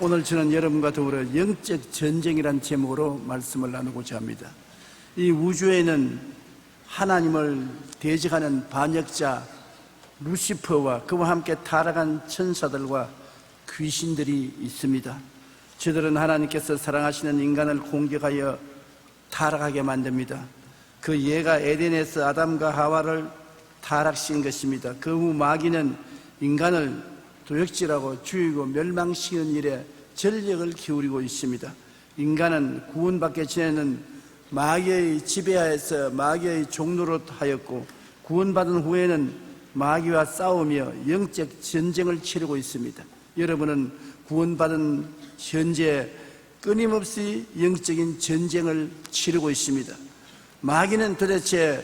오늘 저는 여러분과 더불어 영적 전쟁이란 제목으로 말씀을 나누고자 합니다. 이 우주에는 하나님을 대적하는 반역자 루시퍼와 그와 함께 타락한 천사들과 귀신들이 있습니다. 저들은 하나님께서 사랑하시는 인간을 공격하여 타락하게 만듭니다. 그 예가 에덴에서 아담과 하와를 타락시킨 것입니다. 그 후 마귀는 인간을 도역질하고 죽이고 멸망시키는 일에 전력을 기울이고 있습니다. 인간은 구원받기 전에는 마귀의 지배하에서 마귀의 종노릇 하였고, 구원받은 후에는 마귀와 싸우며 영적 전쟁을 치르고 있습니다. 여러분은 구원받은 현재 끊임없이 영적인 전쟁을 치르고 있습니다. 마귀는 도대체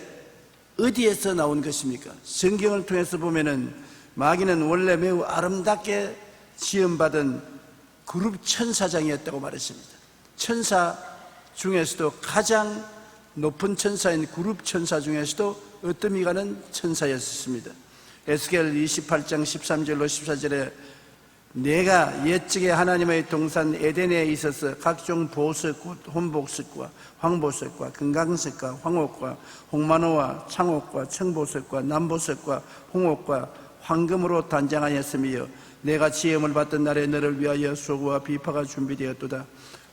어디에서 나온 것입니까? 성경을 통해서 보면은 마귀는 원래 매우 아름답게 지음받은 그룹 천사장이었다고 말했습니다. 천사 중에서도 가장 높은 천사인 그룹 천사 중에서도 어떤 이가는 천사였습니다. 에스겔 28장 13절로 14절에 내가 옛적에 하나님의 동산 에덴에 있어서 각종 보석, 혼복석과 황보석과 금강석과 황옥과 홍만호와 창옥과 청보석과 남보석과 홍옥과 황금으로 단장하였으며 내가 지음을 받던 날에 너를 위하여 소고와 비파가 준비되었도다.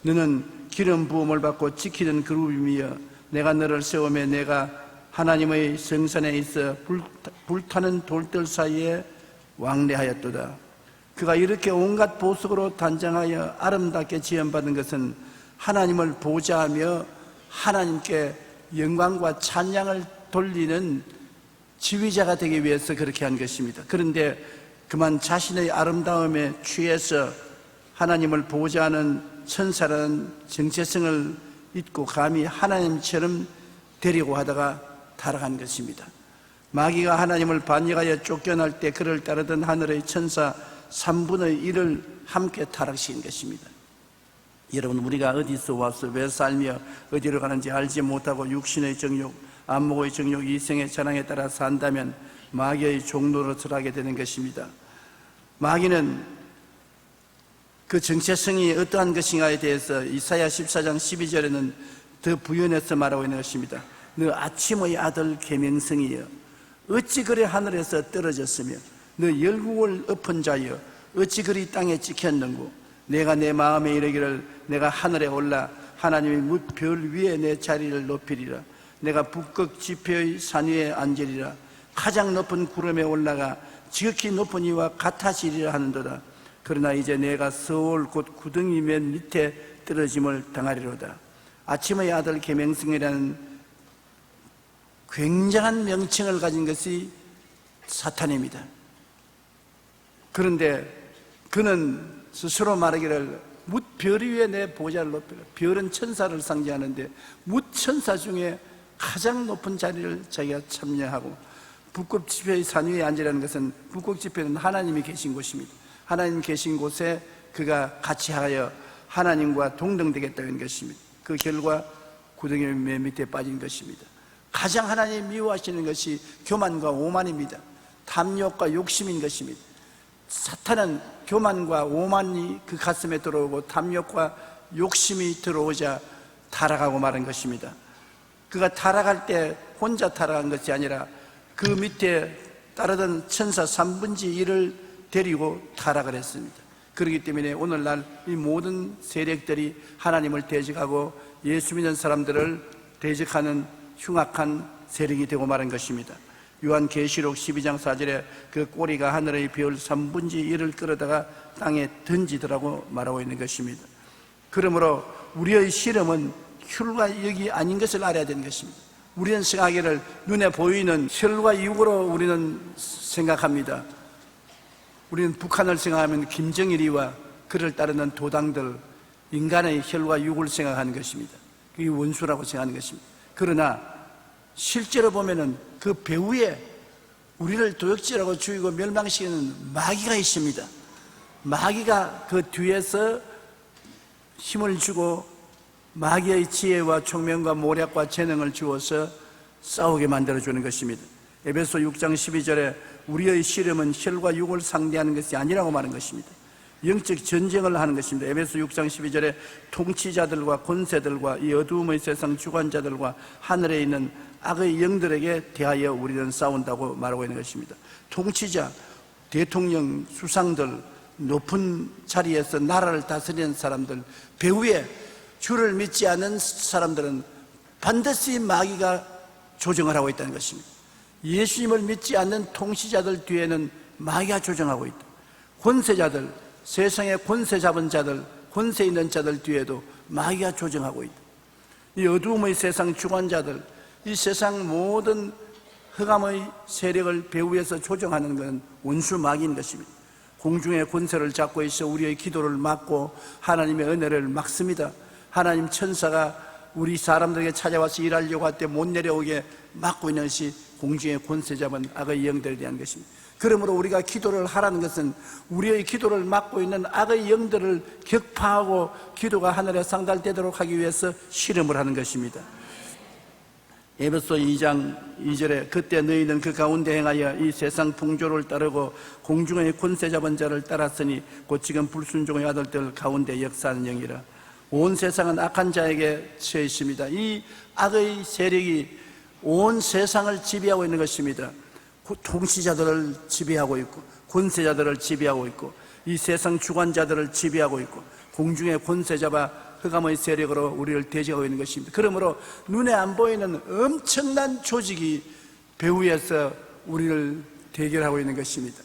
너는 기름 부음을 받고 지키는 그룹이며 내가 너를 세우며 내가 하나님의 성산에 있어 불타는 돌들 사이에 왕래하였도다. 그가 이렇게 온갖 보석으로 단장하여 아름답게 지음받은 것은 하나님을 보좌하며 하나님께 영광과 찬양을 돌리는 지휘자가 되기 위해서 그렇게 한 것입니다. 그런데 그만 자신의 아름다움에 취해서 하나님을 보좌하는 천사라는 정체성을 잊고 감히 하나님처럼 되려고 하다가 타락한 것입니다. 마귀가 하나님을 반역하여 쫓겨날 때 그를 따르던 하늘의 천사 3분의 1을 함께 타락시킨 것입니다. 여러분, 우리가 어디서 와서 왜 살며 어디로 가는지 알지 못하고 육신의 정욕, 안목의 정욕, 이생의 자랑에 따라 산다면 마귀의 종노릇을 하게 되는 것입니다. 마귀는 그 정체성이 어떠한 것인가에 대해서 이사야 14장 12절에는 더 부연해서 말하고 있는 것입니다. 너 아침의 아들 계명성이여 어찌 그리 하늘에서 떨어졌으며 너 열국을 엎은 자여 어찌 그리 땅에 찍혔는고 내가 내 마음에 이르기를 내가 하늘에 올라 하나님의 뭇 별 위에 내 자리를 높이리라. 내가 북극 지표의 산 위에 앉으리라. 가장 높은 구름에 올라가 지극히 높은 이와 같아지리라 하는도다. 그러나 이제 내가 서울 곧 구덩이 맨 밑에 떨어짐을 당하리로다. 아침의 아들 계명성이라는 굉장한 명칭을 가진 것이 사탄입니다. 그런데 그는 스스로 말하기를 뭇 별 위에 내 보좌를 높이라. 별은 천사를 상징하는데 뭇 천사 중에 가장 높은 자리를 자기가 참여하고, 북극 지표의 산 위에 앉으라는 것은 북극 지표는 하나님이 계신 곳입니다. 하나님 계신 곳에 그가 같이 하여 하나님과 동등되겠다는 것입니다. 그 결과 구덩이 맨 밑에 빠진 것입니다. 가장 하나님 미워하시는 것이 교만과 오만입니다. 탐욕과 욕심인 것입니다. 사탄은 교만과 오만이 그 가슴에 들어오고 탐욕과 욕심이 들어오자 타락하고 마는 것입니다. 그가 타락할 때 혼자 타락한 것이 아니라 그 밑에 따르던 천사 3분의 1을 데리고 타락을 했습니다. 그렇기 때문에 오늘날 이 모든 세력들이 하나님을 대적하고 예수 믿는 사람들을 대적하는 흉악한 세력이 되고 마는 것입니다. 요한계시록 12장 4절에 그 꼬리가 하늘의 별 3분의 1을 끌어다가 땅에 던지더라고 말하고 있는 것입니다. 그러므로 우리의 실험은 혈과 육이 아닌 것을 알아야 되는 것입니다. 우리는 생각하기를 눈에 보이는 혈과 육으로 우리는 생각합니다. 우리는 북한을 생각하면 김정일이와 그를 따르는 도당들, 인간의 혈과 육을 생각하는 것입니다. 그게 원수라고 생각하는 것입니다. 그러나 실제로 보면은 그 배후에 우리를 도역질하고 죽이고 멸망시키는 마귀가 있습니다. 마귀가 그 뒤에서 힘을 주고 마귀의 지혜와 총명과 모략과 재능을 주어서 싸우게 만들어주는 것입니다. 에베소 6장 12절에 우리의 씨름은 혈과 육을 상대하는 것이 아니라고 말하는 것입니다. 영적 전쟁을 하는 것입니다. 에베소 6장 12절에 통치자들과 권세들과 이 어두움의 세상 주관자들과 하늘에 있는 악의 영들에게 대하여 우리는 싸운다고 말하고 있는 것입니다. 통치자, 대통령, 수상들, 높은 자리에서 나라를 다스리는 사람들, 배후에 주를 믿지 않는 사람들은 반드시 마귀가 조정을 하고 있다는 것입니다. 예수님을 믿지 않는 통치자들 뒤에는 마귀가 조정하고 있다. 권세자들, 세상의 권세 잡은 자들, 권세 있는 자들 뒤에도 마귀가 조정하고 있다. 이 어두움의 세상 주관자들, 이 세상 모든 흑암의 세력을 배후에서 조정하는 것은 원수 마귀인 것입니다. 공중의 권세를 잡고 있어 우리의 기도를 막고 하나님의 은혜를 막습니다. 하나님 천사가 우리 사람들에게 찾아와서 일하려고 할 때 못 내려오게 막고 있는 것이 공중의 권세 잡은 악의 영들에 대한 것입니다. 그러므로 우리가 기도를 하라는 것은 우리의 기도를 막고 있는 악의 영들을 격파하고 기도가 하늘에 상달되도록 하기 위해서 실험을 하는 것입니다. 에베소 2장 2절에 그때 너희는 그 가운데 행하여 이 세상 풍조를 따르고 공중의 권세 잡은 자를 따랐으니 곧 지금 불순종의 아들들 가운데 역사하는 영이라. 온 세상은 악한 자에게 처해 있습니다. 이 악의 세력이 온 세상을 지배하고 있는 것입니다. 통치자들을 지배하고 있고 권세자들을 지배하고 있고 이 세상 주관자들을 지배하고 있고 공중의 권세 잡아 흑암의 세력으로 우리를 대적하고 있는 것입니다. 그러므로 눈에 안 보이는 엄청난 조직이 배후에서 우리를 대결하고 있는 것입니다.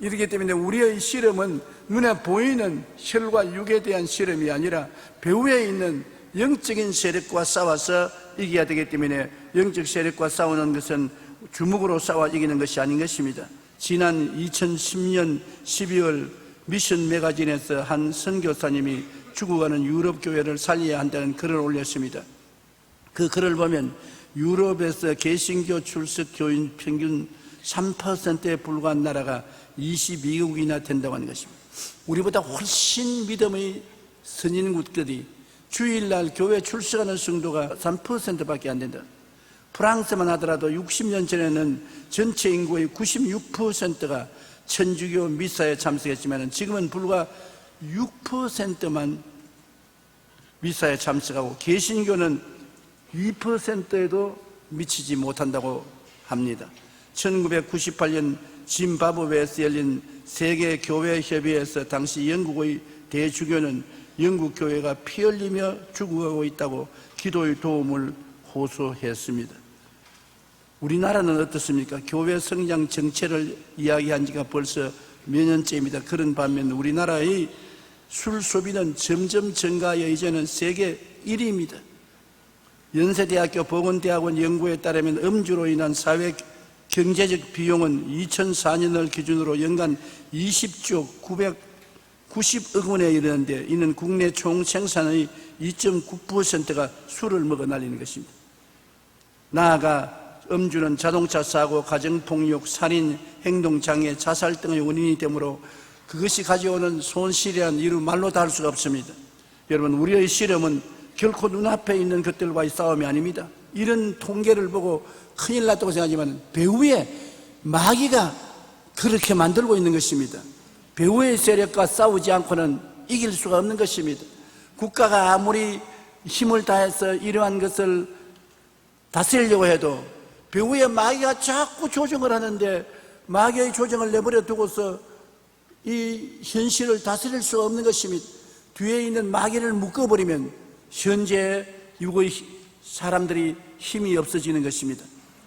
이렇기 때문에 우리의 실험은 눈에 보이는 혈과 육에 대한 실험이 아니라 배후에 있는 영적인 세력과 싸워서 이겨야 되기 때문에 영적 세력과 싸우는 것은 주먹으로 싸워 이기는 것이 아닌 것입니다. 지난 2010년 12월 미션 매거진에서 한 선교사님이 죽어가는 유럽 교회를 살려야 한다는 글을 올렸습니다. 그 글을 보면 유럽에서 개신교 출석 교인 평균 3%에 불과한 나라가 22개국이나 된다고 하는 것입니다. 우리보다 훨씬 믿음의 선진국들이 주일날 교회 출석하는 성도가 3%밖에 안 된다. 프랑스만 하더라도 60년 전에는 전체 인구의 96%가 천주교 미사에 참석했지만 지금은 불과 6%만 미사에 참석하고 개신교는 2%에도 미치지 못한다고 합니다. 1998년 짐바브웨에서 열린 세계교회협의회에서 당시 영국의 대주교는 영국 교회가 피 흘리며 죽어가고 있다고 기도의 도움을 호소했습니다. 우리나라는 어떻습니까? 교회 성장 정체를 이야기한 지가 벌써 몇 년째입니다. 그런 반면 우리나라의 술 소비는 점점 증가하여 이제는 세계 1위입니다. 연세대학교 보건대학원 연구에 따르면 음주로 인한 사회 경제적 비용은 2004년을 기준으로 연간 20조 990억 원에 이르는데 이는 국내 총 생산의 2.9%가 술을 먹어 날리는 것입니다. 나아가 음주는 자동차 사고, 가정폭력, 살인, 행동장애, 자살 등의 원인이 되므로 그것이 가져오는 손실이란 이루 말로 다 할 수가 없습니다. 여러분, 우리의 실험은 결코 눈앞에 있는 것들과의 싸움이 아닙니다. 이런 통계를 보고 큰일 났다고 생각하지만 배후에 마귀가 그렇게 만들고 있는 것입니다. 배후의 세력과 싸우지 않고는 이길 수가 없는 것입니다. 국가가 아무리 힘을 다해서 이러한 것을 다스리려고 해도 배후에 마귀가 자꾸 조정을 하는데 마귀의 조정을 내버려 두고서 이 현실을 다스릴 수 없는 것입니다. 뒤에 있는 마귀를 묶어버리면 현재 육의 사람들이 힘이 없어지는 것입니다.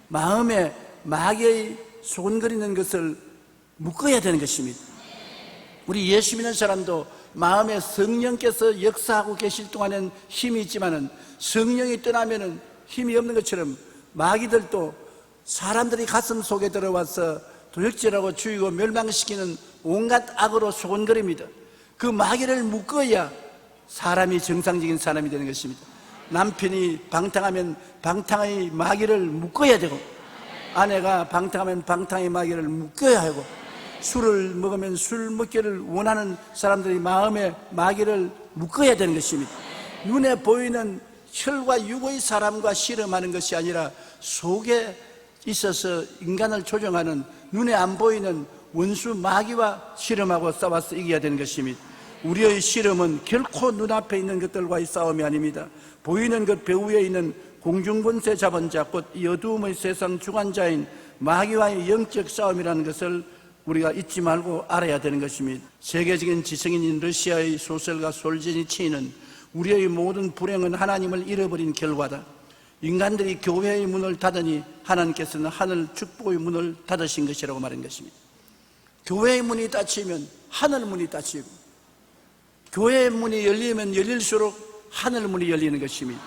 마음에 마귀의 소근거리는 것을 묶어야 되는 것입니다. 우리 예수 믿는 사람도 마음에 성령께서 역사하고 계실 동안엔 힘이 있지만은 성령이 떠나면은 힘이 없는 것처럼 마귀들도 사람들이 가슴 속에 들어와서 도적질하고 죽이고 멸망시키는 온갖 악으로 소곤거립니다. 그 마귀를 묶어야 사람이 정상적인 사람이 되는 것입니다. 남편이 방탕하면 방탕의 마귀를 묶어야 되고 아내가 방탕하면 방탕의 마귀를 묶어야 하고 술을 먹으면 술 먹기를 원하는 사람들이 마음에 마귀를 묶어야 되는 것입니다. 눈에 보이는 혈과 육의 사람과 실험하는 것이 아니라 속에 있어서 인간을 조종하는 눈에 안 보이는 원수 마귀와 실험하고 싸워서 이겨야 되는 것입니다. 우리의 씨름은 결코 눈앞에 있는 것들과의 싸움이 아닙니다. 보이는 것 배후에 있는 공중권세 잡은 자, 곧 이 어두움의 세상 주관자인 마귀와의 영적 싸움이라는 것을 우리가 잊지 말고 알아야 되는 것입니다. 세계적인 지성인인 러시아의 소설가 솔제니치는 우리의 모든 불행은 하나님을 잃어버린 결과다. 인간들이 교회의 문을 닫으니 하나님께서는 하늘 축복의 문을 닫으신 것이라고 말한 것입니다. 교회의 문이 닫히면 하늘 문이 닫히고, 교회의 문이 열리면 열릴수록 하늘 문이 열리는 것입니다.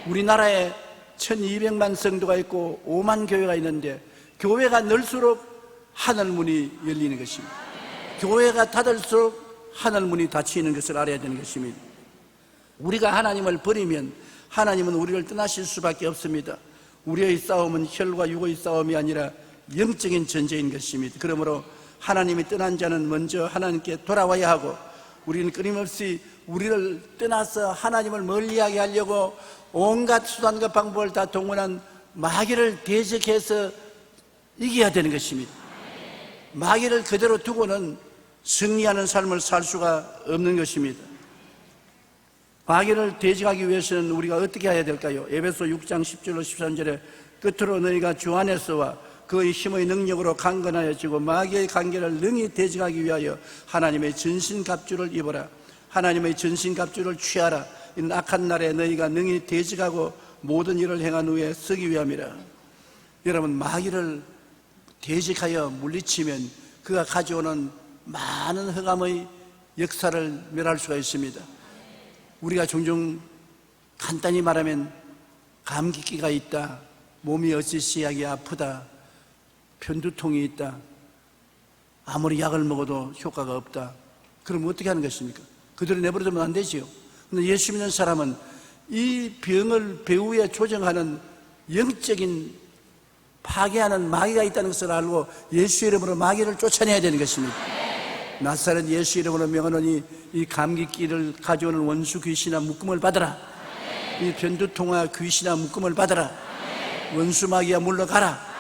우리나라에 1200만 성도가 있고 5만 교회가 있는데 교회가 넓수록 하늘 문이 열리는 것입니다. 교회가 닫을수록 하늘 문이 닫히는 것을 알아야 되는 것입니다. 우리가 하나님을 버리면 하나님은 우리를 떠나실 수밖에 없습니다. 우리의 싸움은 혈과 육의 싸움이 아니라 영적인 전쟁인 것입니다. 그러므로 하나님이 떠난 자는 먼저 하나님께 돌아와야 하고, 우리는 끊임없이 우리를 떠나서 하나님을 멀리하게 하려고 온갖 수단과 방법을 다 동원한 마귀를 대적해서 이겨야 되는 것입니다. 마귀를 그대로 두고는 승리하는 삶을 살 수가 없는 것입니다. 마귀를 대적하기 위해서는 우리가 어떻게 해야 될까요? 에베소 6장 10절로 13절에 끝으로 너희가 주 안에서와 그의 힘의 능력으로 강건하여지고 마귀의 관계를 능히 대적하기 위하여 하나님의 전신갑주를 입어라. 하나님의 전신갑주를 취하라. 이 악한 날에 너희가 능히 대적하고 모든 일을 행한 후에 서기 위함이라. 여러분, 마귀를 대적하여 물리치면 그가 가져오는 많은 흑암의 역사를 멸할 수가 있습니다. 우리가 종종 간단히 말하면 감기기가 있다, 몸이 어찌시하게 아프다, 편두통이 있다, 아무리 약을 먹어도 효과가 없다. 그럼 어떻게 하는 것입니까? 그대로 내버려두면 안 되지요. 그런데 예수 믿는 사람은 이 병을 배후에 조정하는 영적인 파괴하는 마귀가 있다는 것을 알고 예수 이름으로 마귀를 쫓아내야 되는 것입니다. 나사렛 예수 이름으로 명하노니 이 감기기를 가져오는 원수 귀신아 묶음을 받아라. 이 편두통아 귀신아 묶음을 받아라. 원수 마귀야 물러가라.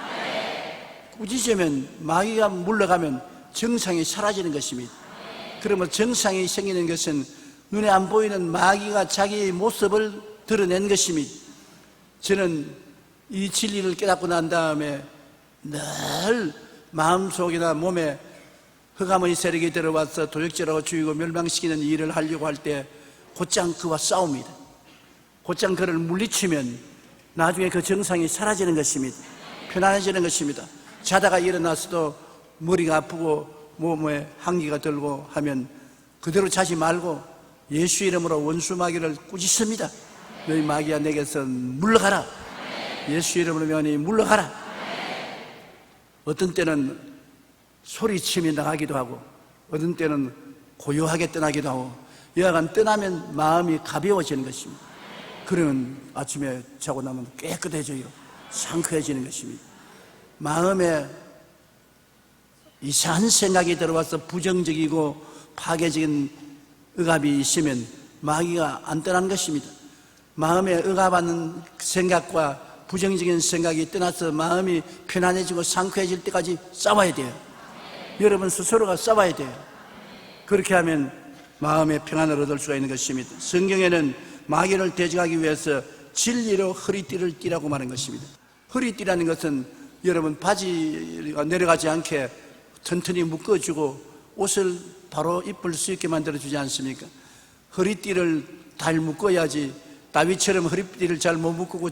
꾸짖으면 마귀가 물러가면 정상이 사라지는 것입니다. 그러면 정상이 생기는 것은 눈에 안 보이는 마귀가 자기의 모습을 드러낸 것입니다. 저는 이 진리를 깨닫고 난 다음에 늘 마음속이나 몸에 흑암의 세력이 들어와서 도적질하고 죽이고 멸망시키는 일을 하려고 할 때 곧장 그와 싸웁니다. 곧장 그를 물리치면 나중에 그 정상이 사라지는 것입니다. 편안해지는 것입니다. 자다가 일어나서도 머리가 아프고 몸에 한기가 들고 하면 그대로 자지 말고 예수 이름으로 원수 마귀를 꾸짖습니다. 너희 마귀야 내게서 물러가라. 예수 이름으로 명하니 물러가라. 어떤 때는 소리치며 나가기도 하고 어떤 때는 고요하게 떠나기도 하고, 여하간 떠나면 마음이 가벼워지는 것입니다. 그러면 아침에 자고 나면 깨끗해져요. 상쾌해지는 것입니다. 마음에 이상한 생각이 들어와서 부정적이고 파괴적인 억압이 있으면 마귀가 안 떠난 것입니다. 마음에 억압하는 생각과 부정적인 생각이 떠나서 마음이 편안해지고 상쾌해질 때까지 싸워야 돼요. 여러분 스스로가 싸워야 돼요. 그렇게 하면 마음의 평안을 얻을 수가 있는 것입니다. 성경에는 마귀를 대적하기 위해서 진리로 허리띠를 띠라고 말한 것입니다. 허리띠라는 것은 여러분 바지가 내려가지 않게 튼튼히 묶어주고 옷을 바로 입을 수 있게 만들어주지 않습니까? 허리띠를 잘 묶어야지 다윗처럼 허리띠를 잘 못 묶고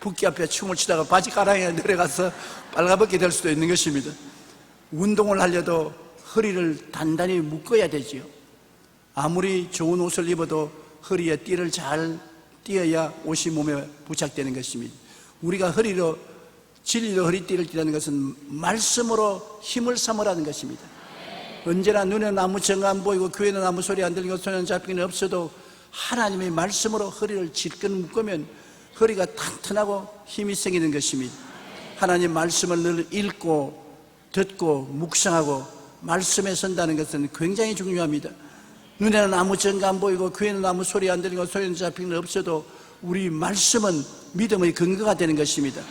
붓기 앞에 춤을 추다가 바지 가랑이에 내려가서 빨가벗게 될 수도 있는 것입니다. 운동을 하려도 허리를 단단히 묶어야 되지요. 아무리 좋은 옷을 입어도 허리에 띠를 잘 띄어야 옷이 몸에 부착되는 것입니다. 우리가 허리로 진리로 허리띠를 띠라는 것은 말씀으로 힘을 삼으라는 것입니다. 언제나 눈에는 아무 증거 안 보이고 귀에는 아무 소리 안 들리고 손에는 잡히는 없어도 하나님의 말씀으로 허리를 질끈 묶으면 허리가 튼튼하고 힘이 생기는 것입니다. 하나님 말씀을 늘 읽고 듣고 묵상하고 말씀에 선다는 것은 굉장히 중요합니다. 눈에는 아무 증거 안 보이고 귀에는 아무 소리 안 들리고 손에는 잡히는 없어도 우리 말씀은 믿음의 근거가 되는 것입니다.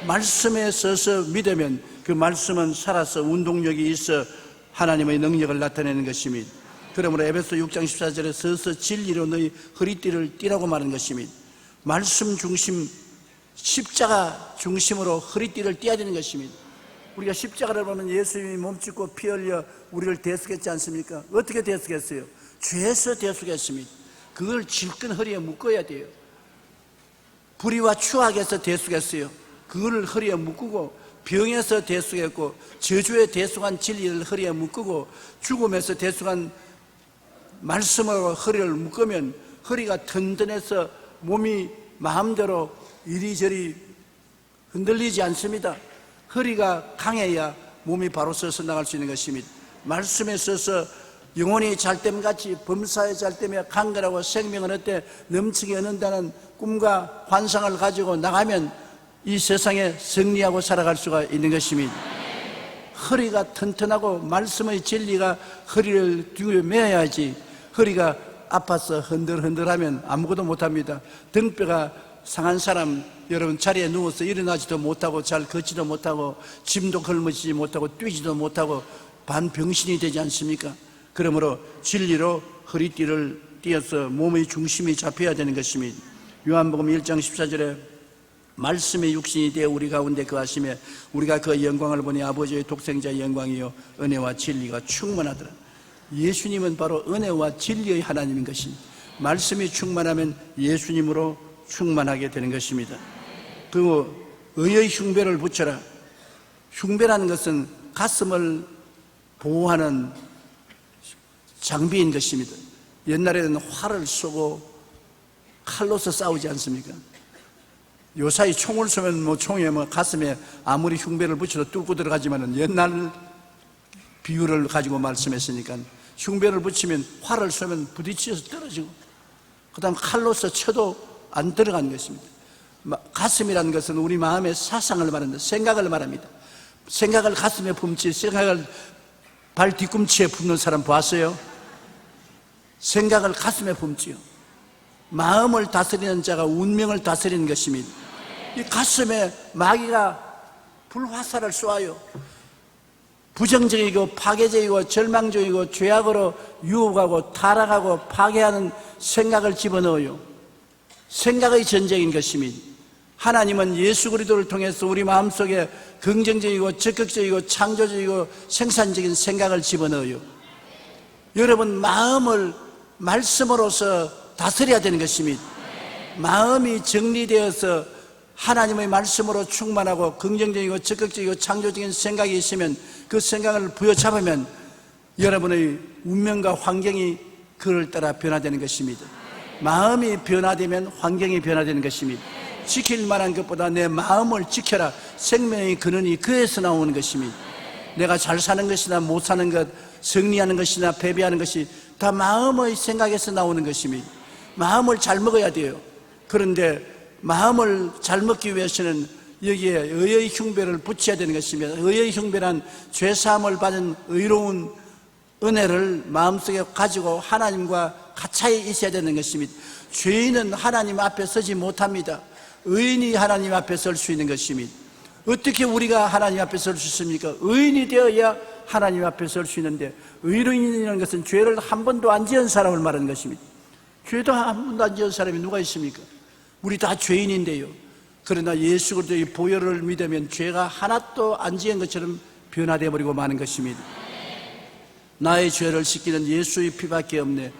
말씀에 서서 믿으면 그 말씀은 살아서 운동력이 있어 하나님의 능력을 나타내는 것입니다. 그러므로 에베소 6장 14절에 서서 진리로 너희 허리띠를 띠라고 말하는 것입니다. 말씀 중심, 십자가 중심으로 허리띠를 띠어야 되는 것입니다. 우리가 십자가를 보면 예수님이 몸짓고 피 흘려 우리를 대속했지 않습니까? 어떻게 대속했어요? 죄에서 대속했습니다. 그걸 질끈 허리에 묶어야 돼요. 불의와 추악에서 대속했어요. 그거를 허리에 묶고, 병에서 대속했고, 저주에 대속한 진리를 허리에 묶고, 죽음에서 대속한 말씀으로 허리를 묶으면 허리가 튼튼해서 몸이 마음대로 이리저리 흔들리지 않습니다. 허리가 강해야 몸이 바로 서서 나갈 수 있는 것입니다. 말씀에 서서 영혼이 잘됨같이 범사에 잘되며 강건하고 생명은 어때 넘치게 얻는다는 꿈과 환상을 가지고 나가면 이 세상에 승리하고 살아갈 수가 있는 것입니다. 허리가 튼튼하고 말씀의 진리가 허리를 뒤에 메어야지, 허리가 아파서 흔들흔들하면 아무것도 못합니다. 등뼈가 상한 사람, 여러분 자리에 누워서 일어나지도 못하고 잘 걷지도 못하고 짐도 걸머지지 못하고 뛰지도 못하고 반병신이 되지 않습니까? 그러므로 진리로 허리띠를 띄어서 몸의 중심이 잡혀야 되는 것입니다. 요한복음 1장 14절에 말씀의 육신이 되어 우리 가운데 거하시며 우리가 그 영광을 보니 아버지의 독생자의 영광이요 은혜와 진리가 충만하더라. 예수님은 바로 은혜와 진리의 하나님인 것입니다. 말씀이 충만하면 예수님으로 충만하게 되는 것입니다. 그리고 의의 흉배를 붙여라. 흉배라는 것은 가슴을 보호하는 장비인 것입니다. 옛날에는 활을 쏘고 칼로서 싸우지 않습니까? 요사이 총을 쏘면 총에 가슴에 아무리 흉배를 붙여도 뚫고 들어가지만은 옛날 비유를 가지고 말씀했으니까 흉배를 붙이면 활을 쏘면 부딪혀서 떨어지고 그 다음 칼로서 쳐도 안 들어가는 것입니다. 가슴이라는 것은 우리 마음의 사상을 말합니다. 생각을 말합니다. 생각을 가슴에 품지, 생각을 발 뒤꿈치에 품는 사람 보았어요? 생각을 가슴에 품지요. 마음을 다스리는 자가 운명을 다스리는 것입니다. 이 가슴에 마귀가 불화살을 쏘아요. 부정적이고 파괴적이고 절망적이고 죄악으로 유혹하고 타락하고 파괴하는 생각을 집어넣어요. 생각의 전쟁인 것입니다. 하나님은 예수 그리스도를 통해서 우리 마음속에 긍정적이고 적극적이고 창조적이고 생산적인 생각을 집어넣어요. 여러분 마음을 말씀으로서 다스려야 되는 것입니다. 마음이 정리되어서 하나님의 말씀으로 충만하고 긍정적이고 적극적이고 창조적인 생각이 있으면 그 생각을 부여잡으면 여러분의 운명과 환경이 그를 따라 변화되는 것입니다. 마음이 변화되면 환경이 변화되는 것입니다. 지킬 만한 것보다 내 마음을 지켜라. 생명의 근원이 그에서 나오는 것입니다. 내가 잘 사는 것이나 못 사는 것, 승리하는 것이나 패배하는 것이 다 마음의 생각에서 나오는 것입니다. 마음을 잘 먹어야 돼요. 그런데 마음을 잘 먹기 위해서는 여기에 의의 흉배를 붙여야 되는 것입니다. 의의 흉배란 죄사함을 받은 의로운 은혜를 마음속에 가지고 하나님과 가차에 있어야 되는 것입니다. 죄인은 하나님 앞에 서지 못합니다. 의인이 하나님 앞에 설 수 있는 것입니다. 어떻게 우리가 하나님 앞에 설 수 있습니까? 의인이 되어야 하나님 앞에 설 수 있는데, 의인이라는 것은 죄를 한 번도 안 지은 사람을 말하는 것입니다. 죄도 한 번도 안 지은 사람이 누가 있습니까? 우리 다 죄인인데요. 그러나 예수 그리스도의 보혈을 믿으면 죄가 하나도 안 지은 것처럼 변화되어 버리고 마는 것입니다. 나의 죄를 씻기는 예수의 피밖에 없네.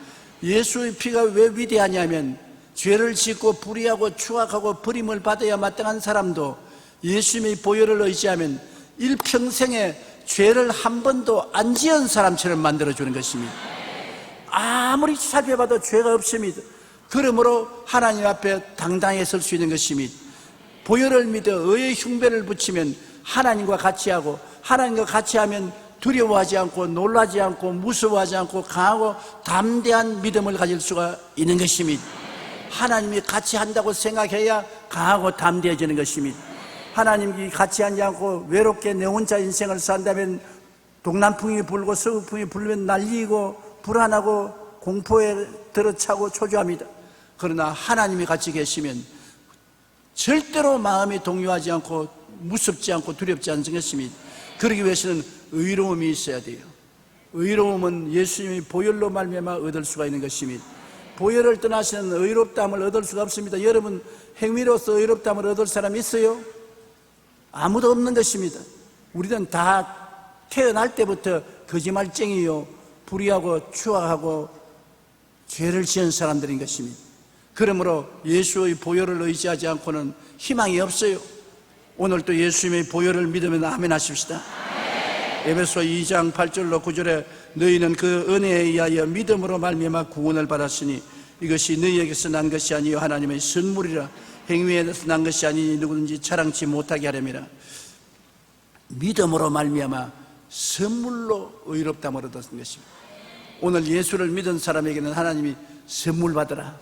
예수의 피가 왜 위대하냐면 죄를 짓고 불의하고 추악하고 버림을 받아야 마땅한 사람도 예수님의 보혈을 의지하면 일평생에 죄를 한 번도 안 지은 사람처럼 만들어주는 것입니다. 아무리 살펴봐도 죄가 없습니다. 그러므로 하나님 앞에 당당히 설 수 있는 것입니다. 보혈을 믿어 의의 흉배를 붙이면 하나님과 같이 하고, 하나님과 같이 하면 두려워하지 않고 놀라지 않고 무서워하지 않고 강하고 담대한 믿음을 가질 수가 있는 것입니다. 하나님이 같이 한다고 생각해야 강하고 담대해지는 것입니다. 하나님이 같이 하지 않고 외롭게 내 혼자 인생을 산다면 동남풍이 불고 서북풍이 불면 날리고 불안하고 공포에 들어차고 초조합니다. 그러나 하나님이 같이 계시면 절대로 마음이 동요하지 않고 무섭지 않고 두렵지 않은 것입니다. 그러기 위해서는 의로움이 있어야 돼요. 의로움은 예수님의 보혈로 말미암아 얻을 수가 있는 것입니다. 보혈을 떠나시는 의롭다함을 얻을 수가 없습니다. 여러분, 행위로서 의롭다함을 얻을 사람이 있어요? 아무도 없는 것입니다. 우리는 다 태어날 때부터 거짓말쟁이요, 불의하고 추악하고 죄를 지은 사람들인 것입니다. 그러므로 예수의 보혈을 의지하지 않고는 희망이 없어요. 오늘도 예수님의 보혈을 믿으면 아멘 하십시다. 에베소 2장 8절로 9절에 너희는 그 은혜에 의하여 믿음으로 말미암아 구원을 받았으니 이것이 너희에게서 난 것이 아니요 하나님의 선물이라. 행위에서 난 것이 아니니 누구든지 자랑치 못하게 하려니라. 믿음으로 말미암아 선물로 의롭다함을 얻었던 것입니다. 오늘 예수를 믿은 사람에게는 하나님이 선물 받으라,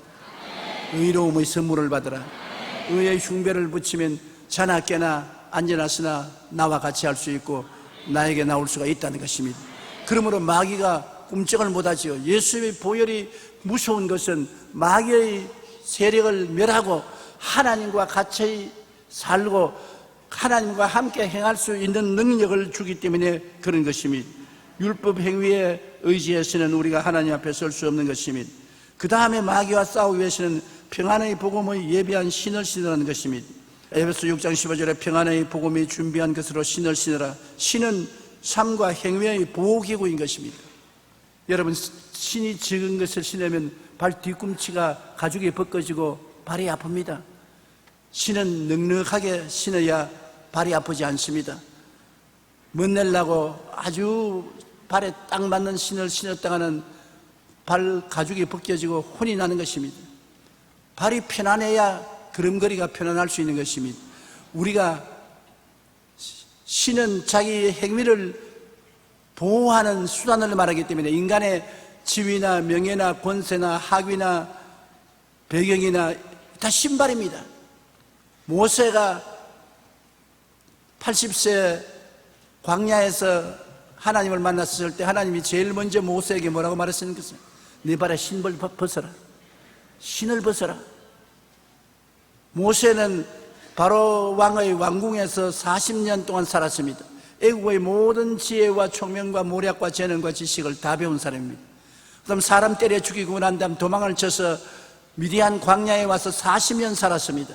의로움의 선물을 받으라. 의의 흉배를 붙이면 자나 깨나 안전하으나 나와 같이 할 수 있고 나에게 나올 수가 있다는 것입니다. 그러므로 마귀가 꿈쩍을 못하지요. 예수의 보혈이 무서운 것은 마귀의 세력을 멸하고 하나님과 같이 살고 하나님과 함께 행할 수 있는 능력을 주기 때문에 그런 것입니다. 율법 행위에 의지해서는 우리가 하나님 앞에 설 수 없는 것입니다. 그 다음에 마귀와 싸우기 위해서는 평안의 복음의 예비한 신을 신으라는 것입니다. 에베소 6장 15절에 평안의 복음이 준비한 것으로 신을 신으라. 신은 삶과 행위의 보호기구인 것입니다. 여러분, 신이 적은 것을 신으면 발 뒤꿈치가 가죽이 벗겨지고 발이 아픕니다. 신은 넉넉하게 신어야 발이 아프지 않습니다. 멋내려고 아주 발에 딱 맞는 신을 신었다가는 발 가죽이 벗겨지고 혼이 나는 것입니다. 발이 편안해야 걸음걸이가 편안할 수 있는 것입니다. 우리가 신은 자기의 행위를 보호하는 수단을 말하기 때문에 인간의 지위나 명예나 권세나 학위나 배경이나 다 신발입니다. 모세가 80세 광야에서 하나님을 만났을 때 하나님이 제일 먼저 모세에게 뭐라고 말했으는 것은 네 발에 신을 벗어라. 신을 벗어라. 모세는 바로 왕의 왕궁에서 40년 동안 살았습니다. 애국의 모든 지혜와 총명과 모략과 재능과 지식을 다 배운 사람입니다. 그럼 사람 때려 죽이고 난 다음 도망을 쳐서 미디안 광야에 와서 40년 살았습니다.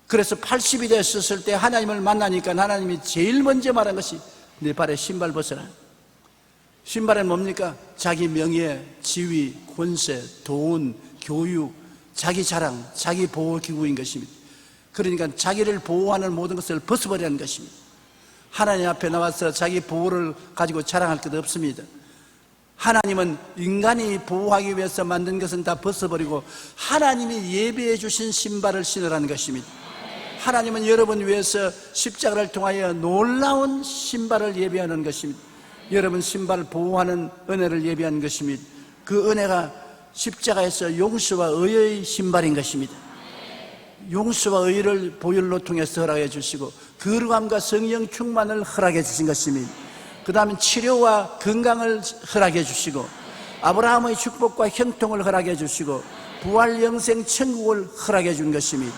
그래서 80이 됐었을 때 하나님을 만나니까 하나님이 제일 먼저 말한 것이 내 발에 신발 벗어라. 신발은 뭡니까? 자기 명예, 지위, 권세, 돈, 교육, 자기 자랑, 자기 보호기구인 것입니다. 그러니까 자기를 보호하는 모든 것을 벗어버리는 것입니다. 하나님 앞에 나와서 자기 보호를 가지고 자랑할 것 없습니다. 하나님은 인간이 보호하기 위해서 만든 것은 다 벗어버리고 하나님이 예비해 주신 신발을 신으라는 것입니다. 하나님은 여러분 위해서 십자가를 통하여 놀라운 신발을 예비하는 것입니다. 여러분 신발을 보호하는 은혜를 예비한 것입니다. 그 은혜가 십자가에서 용서와 의의 신발인 것입니다. 용서와 의를 보혈로 통해서 허락해 주시고 거룩함과 성령 충만을 허락해 주신 것입니다. 그 다음에 치료와 건강을 허락해 주시고 아브라함의 축복과 형통을 허락해 주시고 부활 영생 천국을 허락해 준 것입니다.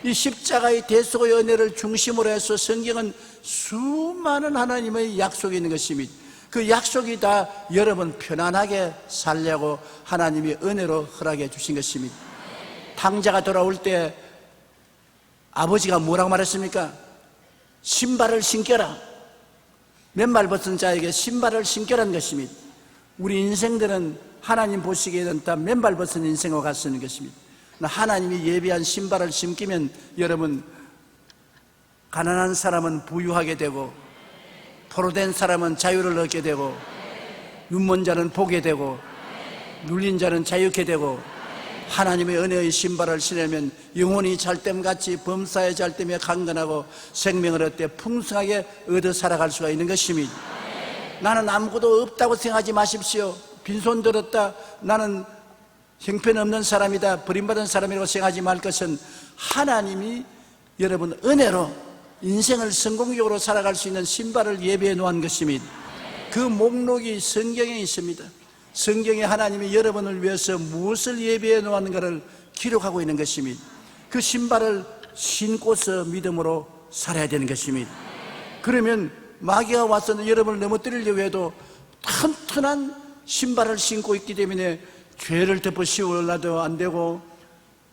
이 십자가의 대속의 은혜를 중심으로 해서 성경은 수많은 하나님의 약속이 있는 것입니다. 그 약속이 다 여러분 편안하게 살려고 하나님이 은혜로 허락해 주신 것입니다. 탕자가 돌아올 때 아버지가 뭐라고 말했습니까? 신발을 신겨라. 맨발 벗은 자에게 신발을 신겨라는 것입니다. 우리 인생들은 하나님 보시기에는 다 맨발 벗은 인생과 같은 것입니다. 하나님이 예비한 신발을 신기면 여러분 가난한 사람은 부유하게 되고 포로된 사람은 자유를 얻게 되고 눈먼 자는 보게 되고 눌린 자는 자유케 되고 하나님의 은혜의 신발을 신으면 영혼이 잘됨같이 범사의 잘됨에 강건하고 생명을 얻되 풍성하게 얻어 살아갈 수가 있는 것입니다. 나는 아무것도 없다고 생각하지 마십시오. 빈손 들었다 나는 형편없는 사람이다 버림받은 사람이라고 생각하지 말 것은 하나님이 여러분 은혜로 인생을 성공적으로 살아갈 수 있는 신발을 예비해 놓은 것입니다. 그 목록이 성경에 있습니다. 성경에 하나님이 여러분을 위해서 무엇을 예비해 놓았는가를 기록하고 있는 것입니다. 그 신발을 신고서 믿음으로 살아야 되는 것입니다. 그러면 마귀가 와서는 여러분을 넘어뜨리려고 해도 튼튼한 신발을 신고 있기 때문에 죄를 덮어 씌워도 안 되고,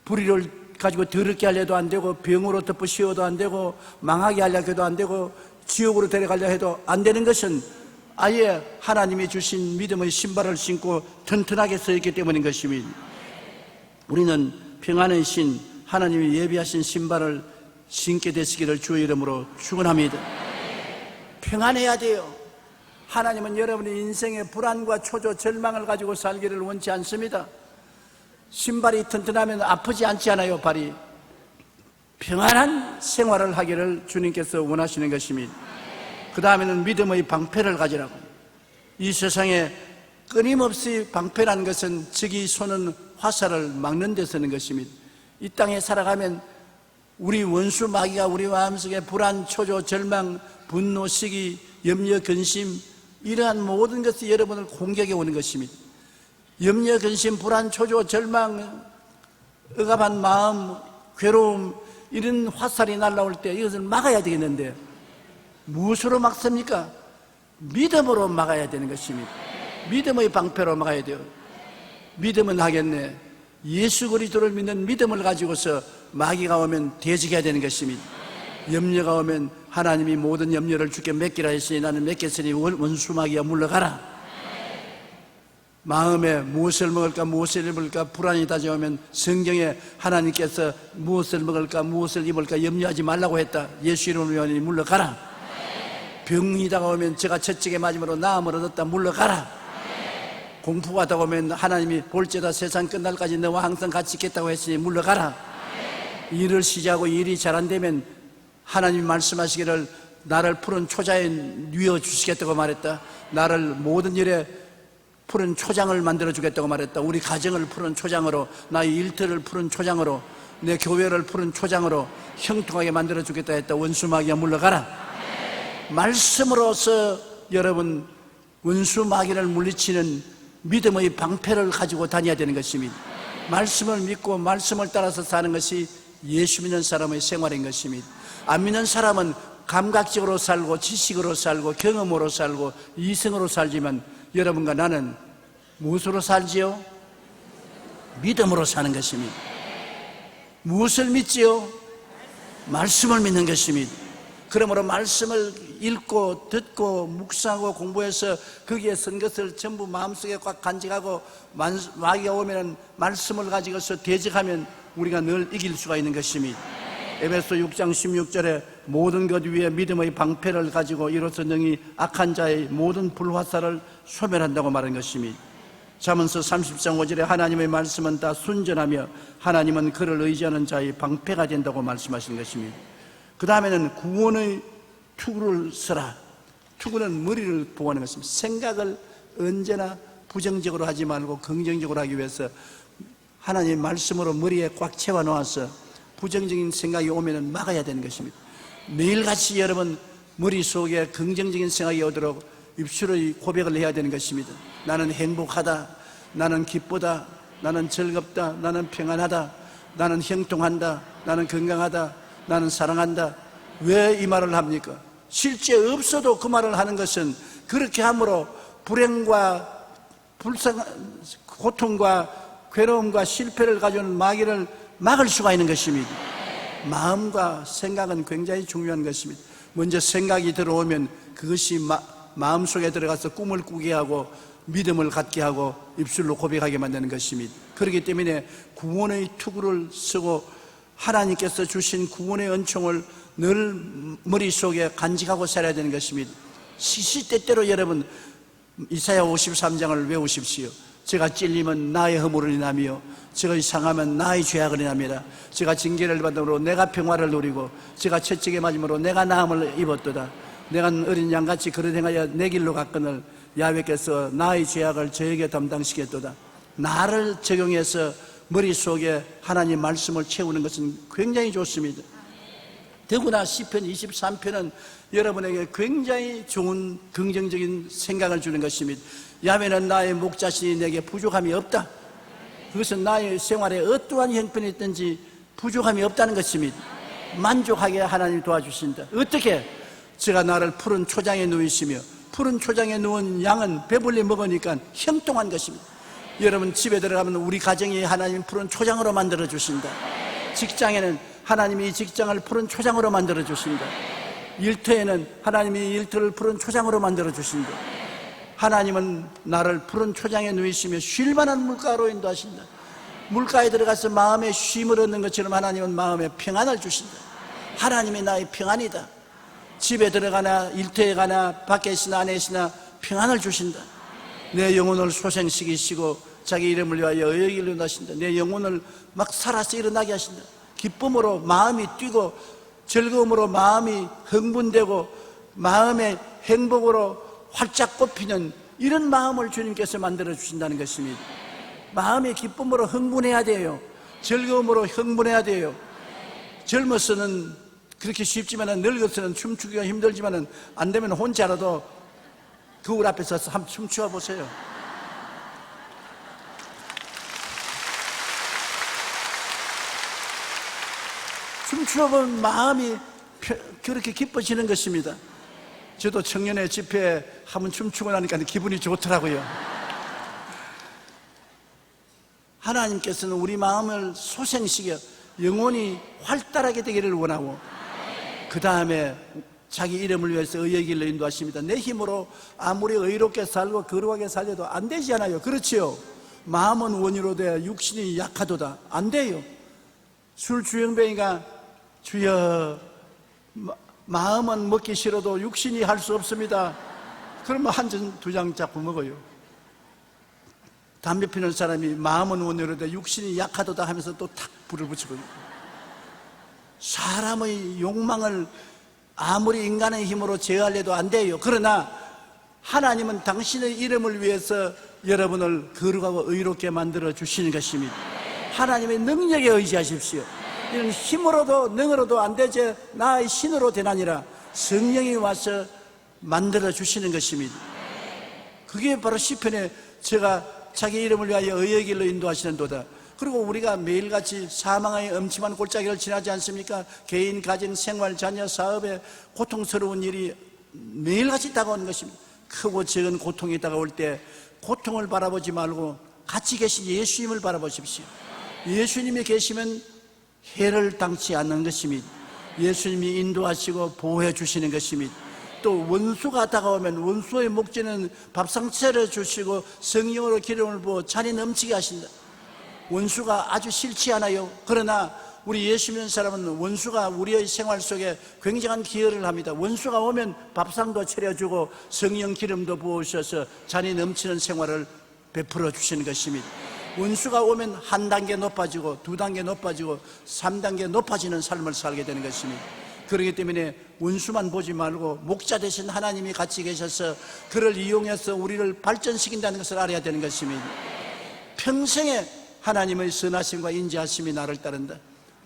불의를 가지고 더럽게 하려도 안 되고, 병으로 덮어 씌워도 안 되고, 망하게 하려 해도 안 되고, 지옥으로 데려가려 해도 안 되는 것은 아예 하나님이 주신 믿음의 신발을 신고 튼튼하게 서 있기 때문인 것입니다. 우리는 평안의 신, 하나님이 예비하신 신발을 신게 되시기를 주의 이름으로 축원합니다. 평안해야 돼요. 하나님은 여러분의 인생의 불안과 초조, 절망을 가지고 살기를 원치 않습니다. 신발이 튼튼하면 아프지 않지 않아요, 발이. 평안한 생활을 하기를 주님께서 원하시는 것입니다. 그 다음에는 믿음의 방패를 가지라고. 이 세상에 끊임없이 방패라는 것은 적이 쏘는 화살을 막는 데 쓰는 것입니다. 이 땅에 살아가면 우리 원수 마귀가 우리 마음속에 불안, 초조, 절망, 분노, 시기, 염려, 근심, 이러한 모든 것이 여러분을 공격해 오는 것입니다. 염려, 근심, 불안, 초조, 절망, 억압한 마음, 괴로움, 이런 화살이 날아올 때 이것을 막아야 되겠는데 무엇으로 막습니까? 믿음으로 막아야 되는 것입니다. 믿음의 방패로 막아야 돼요. 믿음은 하겠네. 예수 그리스도를 믿는 믿음을 가지고서 마귀가 오면 대적해야 되는 것입니다. 염려가 오면 하나님이 모든 염려를 주께 맡기라 했으니 나는 맡겼으니 원수 마귀가 물러가라. 마음에 무엇을 먹을까 무엇을 입을까 불안이 다가오면 성경에 하나님께서 무엇을 먹을까 무엇을 입을까 염려하지 말라고 했다. 예수 이름으로 물러가라. 병이 다가오면 제가 채찍에 맞음으로 나음을 얻었다. 물러가라. 공포가 다가오면 하나님이 볼지어다 세상 끝날까지 너와 항상 같이 있겠다고 했으니 물러가라. 일을 시작하고 일이 잘 안 되면 하나님이 말씀하시기를 나를 푸른 초자에 뉘어 주시겠다고 말했다. 나를 모든 일에 푸른 초장을 만들어 주겠다고 말했다. 우리 가정을 푸른 초장으로, 나의 일터를 푸른 초장으로, 내 교회를 푸른 초장으로 형통하게 만들어 주겠다 했다. 원수 마귀야 물러가라. 말씀으로서 여러분 원수 마귀를 물리치는 믿음의 방패를 가지고 다녀야 되는 것입니다. 말씀을 믿고 말씀을 따라서 사는 것이 예수 믿는 사람의 생활인 것입니다. 안 믿는 사람은 감각적으로 살고 지식으로 살고 경험으로 살고 이성으로 살지만 여러분과 나는 무엇으로 살지요? 믿음으로 사는 것입니다. 무엇을 믿지요? 말씀을 믿는 것입니다. 그러므로 말씀을 읽고 듣고 묵상하고 공부해서 거기에 쓴 것을 전부 마음속에 꽉 간직하고 마귀가 오면 말씀을 가지고서 대적하면 우리가 늘 이길 수가 있는 것입니다. 에베소 6장 16절에 모든 것 위에 믿음의 방패를 가지고 이로써 능히 악한 자의 모든 불화살을 소멸한다고 말한 것입니다. 잠언서 30장 5절에 하나님의 말씀은 다 순전하며 하나님은 그를 의지하는 자의 방패가 된다고 말씀하신 것입니다. 그 다음에는 구원의 투구를 써라. 투구는 머리를 보호하는 것입니다. 생각을 언제나 부정적으로 하지 말고 긍정적으로 하기 위해서 하나님의 말씀으로 머리에 꽉 채워 놓아서 부정적인 생각이 오면 막아야 되는 것입니다. 매일같이 여러분 머릿속에 긍정적인 생각이 오도록 입술의 고백을 해야 되는 것입니다. 나는 행복하다, 나는 기쁘다, 나는 즐겁다, 나는 평안하다, 나는 형통한다, 나는 건강하다, 나는 사랑한다. 왜 이 말을 합니까? 실제 없어도 그 말을 하는 것은 그렇게 함으로 불행과 고통과 괴로움과 실패를 가져오는 마귀를 막을 수가 있는 것입니다. 마음과 생각은 굉장히 중요한 것입니다. 먼저 생각이 들어오면 그것이 마음속에 들어가서 꿈을 꾸게 하고 믿음을 갖게 하고 입술로 고백하게 만드는 것입니다. 그렇기 때문에 구원의 투구를 쓰고 하나님께서 주신 구원의 은총을 늘 머릿속에 간직하고 살아야 되는 것입니다. 시시때때로 여러분 이사야 53장을 외우십시오. 제가 찔리면 나의 허물을 인하며 제가 상하면 나의 죄악을 인함이라. 제가 징계를 받음으로 내가 평화를 누리고 제가 채찍에 맞음으로 내가 나음을 입었도다. 내가 어린 양같이 그릇 행하여 내 길로 갔거늘 야훼께서 나의 죄악을 저에게 담당시켰도다. 나를 적용해서 머릿속에 하나님 말씀을 채우는 것은 굉장히 좋습니다. 더구나 시편 23편은 여러분에게 굉장히 좋은 긍정적인 생각을 주는 것입니다. 야훼는 나의 목자시니 내게 부족함이 없다. 그것은 나의 생활에 어떠한 형편이 있든지 부족함이 없다는 것입니다. 만족하게 하나님이 도와주신다. 어떻게? 제가 나를 푸른 초장에 누이시며 푸른 초장에 누운 양은 배불리 먹으니까 형통한 것입니다. 여러분 집에 들어가면 우리 가정이 하나님 푸른 초장으로 만들어 주신다. 직장에는 하나님이 이 직장을 푸른 초장으로 만들어 주신다. 일터에는 하나님이 일터를 푸른 초장으로 만들어 주신다. 하나님은 나를 푸른 초장에 누이시며 쉴 만한 물가로 인도하신다. 물가에 들어가서 마음의 쉼을 얻는 것처럼 하나님은 마음의 평안을 주신다. 하나님이 나의 평안이다. 집에 들어가나 일터에 가나 밖에 있으나 안에 있으나 평안을 주신다. 내 영혼을 소생시키시고 자기 이름을 위하여 의를 인도하신다. 내 영혼을 막 살아서 일어나게 하신다. 기쁨으로 마음이 뛰고 즐거움으로 마음이 흥분되고 마음의 행복으로 활짝 꽃피는 이런 마음을 주님께서 만들어 주신다는 것입니다. 마음의 기쁨으로 흥분해야 돼요. 즐거움으로 흥분해야 돼요. 젊어서는 그렇게 쉽지만 늙어서는 춤추기가 힘들지만 안 되면 혼자라도 거울 앞에 서서 한번 춤추어 보세요. 춤추어 보면 마음이 그렇게 기뻐지는 것입니다. 저도 청년의 집회에 한번 춤추고 나니까 기분이 좋더라고요. 하나님께서는 우리 마음을 소생시켜 영혼이 활달하게 되기를 원하고 그 다음에 자기 이름을 위해서 의의 길로 인도하십니다. 내 힘으로 아무리 의롭게 살고 거룩하게 살려도 안 되지 않아요. 그렇지요? 마음은 원이로 돼 육신이 약하도다. 안 돼요. 술 주영병이가 주여 마음은 먹기 싫어도 육신이 할 수 없습니다. 그러면 한 잔 두 장 자꾸 먹어요. 담배 피는 사람이 마음은 원이로 돼 육신이 약하도다 하면서 또 탁 불을 붙이고 사람의 욕망을 아무리 인간의 힘으로 제어하려도 안 돼요. 그러나 하나님은 당신의 이름을 위해서 여러분을 거룩하고 의롭게 만들어 주시는 것입니다. 하나님의 능력에 의지하십시오. 이런 힘으로도 능으로도 안 되지 나의 신으로 되나니라. 성령이 와서 만들어 주시는 것입니다. 그게 바로 시편에 제가 자기 이름을 위하여 의의 길로 인도하시는도다. 그리고 우리가 매일같이 사망의 엄침한 골짜기를 지나지 않습니까? 개인, 가정, 생활, 자녀, 사업에 고통스러운 일이 매일같이 다가오는 것입니다. 크고 적은 고통이 다가올 때 고통을 바라보지 말고 같이 계신 예수님을 바라보십시오. 예수님이 계시면 해를 당치 않는 것입니다. 예수님이 인도하시고 보호해 주시는 것입니다. 또 원수가 다가오면 원수의 목전에는 밥상 차려주시고 성령으로 기름을 부어 잔이 넘치게 하신다. 원수가 아주 싫지 않아요. 그러나 우리 예수 믿는 사람은 원수가 우리의 생활 속에 굉장한 기여를 합니다. 원수가 오면 밥상도 차려주고 성령 기름도 부으셔서 잔이 넘치는 생활을 베풀어 주시는 것입니다. 원수가 오면 한 단계 높아지고 두 단계 높아지고 3단계 높아지는 삶을 살게 되는 것입니다. 그렇기 때문에 원수만 보지 말고 목자 되신 하나님이 같이 계셔서 그를 이용해서 우리를 발전시킨다는 것을 알아야 되는 것입니다. 평생에 하나님의 선하심과 인자하심이 나를 따른다.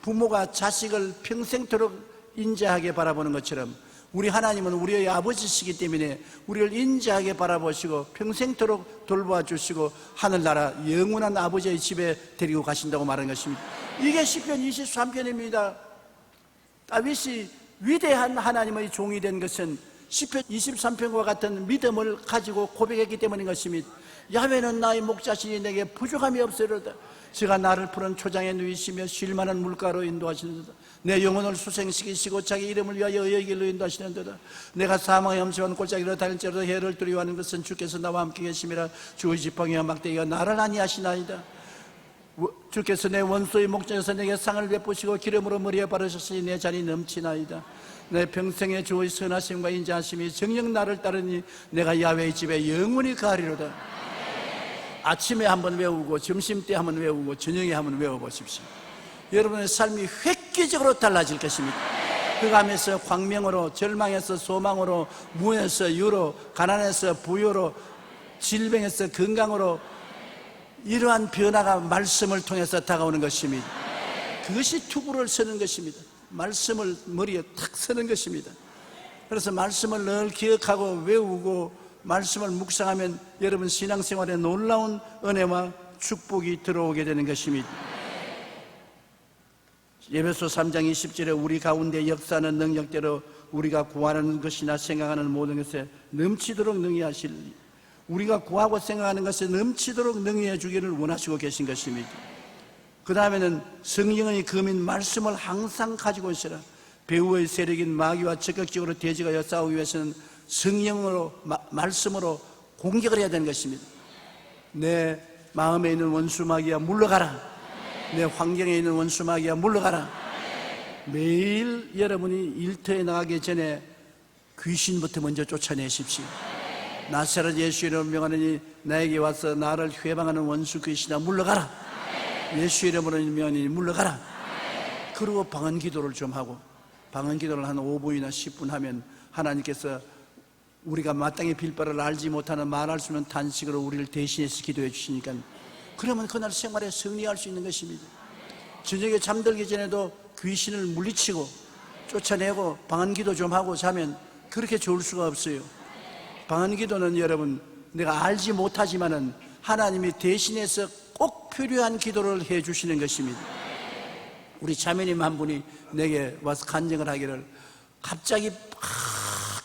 부모가 자식을 평생토록 인자하게 바라보는 것처럼 우리 하나님은 우리의 아버지시기 때문에 우리를 인자하게 바라보시고 평생토록 돌보아 주시고 하늘나라 영원한 아버지의 집에 데리고 가신다고 말하는 것입니다. 이게 시편 23편입니다. 다윗이 위대한 하나님의 종이 된 것은 시편 23편과 같은 믿음을 가지고 고백했기 때문인 것입니다. 야훼는 나의 목자시니 내게 부족함이 없으리로다. 제가 나를 푸른 초장에 누이시며 쉴만한 물가로 인도하시는도다. 내 영혼을 수생시키시고 자기 이름을 위하여 의의 길로 인도하시는도다. 내가 사망의 엄침한 골짜기로 다닐지라도 해를 두려워하는 것은 주께서 나와 함께 계심이라. 주의 지팡이와 막대기가 나를 안위하시나이다. 주께서 내 원수의 목전에서 내게 상을 베푸시고 기름으로 머리에 바르셨으니 내 잔이 넘치나이다. 내 평생의 주의 선하심과 인자하심이 정녕 나를 따르니 내가 야훼의 집에 영원히 가리로다. 아침에 한번 외우고 점심때 한번 외우고 저녁에 한번 외워보십시오. 여러분의 삶이 획기적으로 달라질 것입니다. 흑암에서 광명으로, 절망에서 소망으로, 무에서 유로, 가난에서 부유로, 질병에서 건강으로 이러한 변화가 말씀을 통해서 다가오는 것입니다. 그것이 투구를 서는 것입니다. 말씀을 머리에 탁 서는 것입니다. 그래서 말씀을 늘 기억하고 외우고 말씀을 묵상하면 여러분 신앙생활에 놀라운 은혜와 축복이 들어오게 되는 것입니다. 에베소 3장 20절에 우리 가운데 역사하는 능력대로 우리가 구하는 것이나 생각하는 모든 것에 넘치도록 능히 하실, 우리가 구하고 생각하는 것에 넘치도록 능히 해주기를 원하시고 계신 것입니다. 그 다음에는 성령의 검인 말씀을 항상 가지고 있으라. 배후의 세력인 마귀와 적극적으로 대적하여 싸우기 위해서는 성령으로, 말씀으로 공격을 해야 되는 것입니다. 내 마음에 있는 원수 마귀야 물러가라. 내 환경에 있는 원수 마귀야 물러가라. 매일 여러분이 일터에 나가기 전에 귀신부터 먼저 쫓아내십시오. 나사렛 예수 이름으로 명하노니 나에게 와서 나를 회방하는 원수 귀신아 물러가라. 예수 이름으로 명하노니 물러가라. 그리고 방언 기도를 좀 하고, 방언 기도를 한 5분이나 10분 하면 하나님께서 우리가 마땅히 빌 바를 알지 못하는 말할 수 없는 탄식으로 우리를 대신해서 기도해 주시니까, 그러면 그날 생활에 승리할 수 있는 것입니다. 저녁에 잠들기 전에도 귀신을 물리치고 쫓아내고 방언 기도 좀 하고 자면 그렇게 좋을 수가 없어요. 방언 기도는 여러분, 내가 알지 못하지만은 하나님이 대신해서 꼭 필요한 기도를 해 주시는 것입니다. 우리 자매님 한 분이 내게 와서 간증을 하기를, 갑자기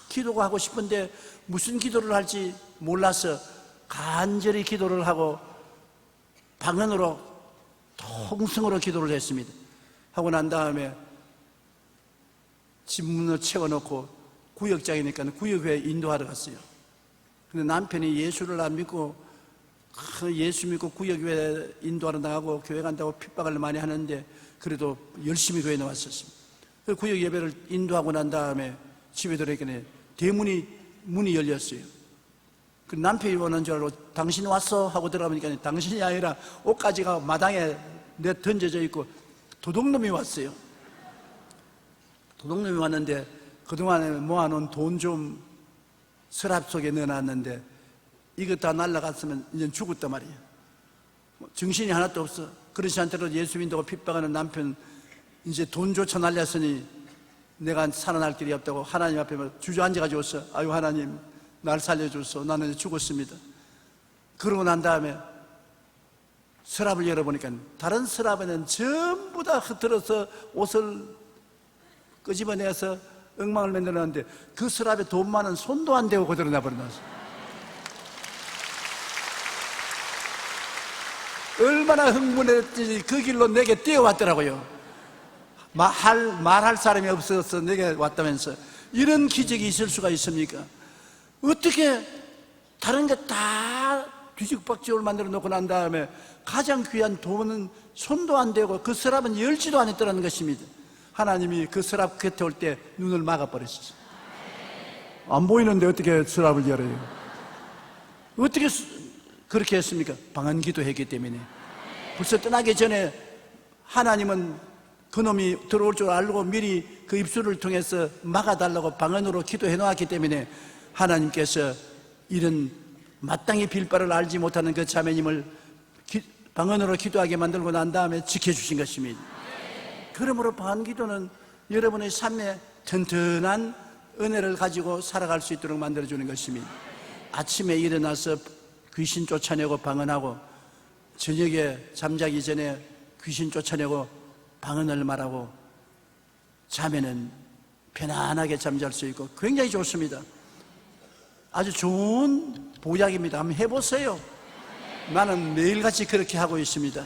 기도가 하고 싶은데 무슨 기도를 할지 몰라서 간절히 기도를 하고 방언으로 통성으로 기도를 했습니다. 하고 난 다음에 집 문을 채워놓고 구역장이니까 구역회에 인도하러 갔어요. 근데 남편이 예수를 안 믿고, 예수 믿고 구역회에 인도하러 나가고 교회 간다고 핍박을 많이 하는데 그래도 열심히 교회에 나왔었습니다. 구역 예배를 인도하고 난 다음에 집에 들어가니까 문이 열렸어요. 그 남편이 오는 줄 알고 당신 왔어? 하고 들어가니까 당신이 아니라 옷가지가 마당에 내 던져져 있고 도둑놈이 왔어요. 도둑놈이 왔는데 그동안에 모아놓은 돈 좀 서랍 속에 넣어놨는데 이거 다 날라갔으면 이제 죽었단 말이에요. 정신이 하나도 없어. 그렇지 않더라도 예수 믿는다고 핍박하는 남편, 이제 돈조차 날렸으니 내가 살아날 길이 없다고 하나님 앞에 주저앉아가지고서, 아유 하나님 날 살려줘서 나는 이제 죽었습니다. 그러고 난 다음에 서랍을 열어보니까 다른 서랍에는 전부 다 흐트러서 옷을 끄집어내서 엉망을 만들었는데 그 서랍에 돈만은 손도 안 대고 그대로 놔버려놨어요. 얼마나 흥분했지. 그 길로 내게 뛰어왔더라고요. 말할 사람이 없어서 내게 왔다면서. 이런 기적이 있을 수가 있습니까? 어떻게 다른 게 다 뒤죽박죽을 만들어 놓고 난 다음에 가장 귀한 돈은 손도 안 대고 그 서랍은 열지도 않았더라는 것입니다. 하나님이 그 서랍 곁에 올 때 눈을 막아버렸어요. 안 보이는데 어떻게 서랍을 열어요? 어떻게 그렇게 했습니까? 방언 기도했기 때문에. 벌써 떠나기 전에 하나님은 그놈이 들어올 줄 알고 미리 그 입술을 통해서 막아달라고 방언으로 기도해 놓았기 때문에 하나님께서 이런 마땅히 빌 바를 알지 못하는 그 자매님을 방언으로 기도하게 만들고 난 다음에 지켜주신 것입니다. 그러므로 방언 기도는 여러분의 삶에 튼튼한 은혜를 가지고 살아갈 수 있도록 만들어주는 것입니다. 아침에 일어나서 귀신 쫓아내고 방언하고, 저녁에 잠자기 전에 귀신 쫓아내고 방언을 말하고 자면은 편안하게 잠잘 수 있고 굉장히 좋습니다. 아주 좋은 보약입니다. 한번 해보세요. 나는 매일같이 그렇게 하고 있습니다.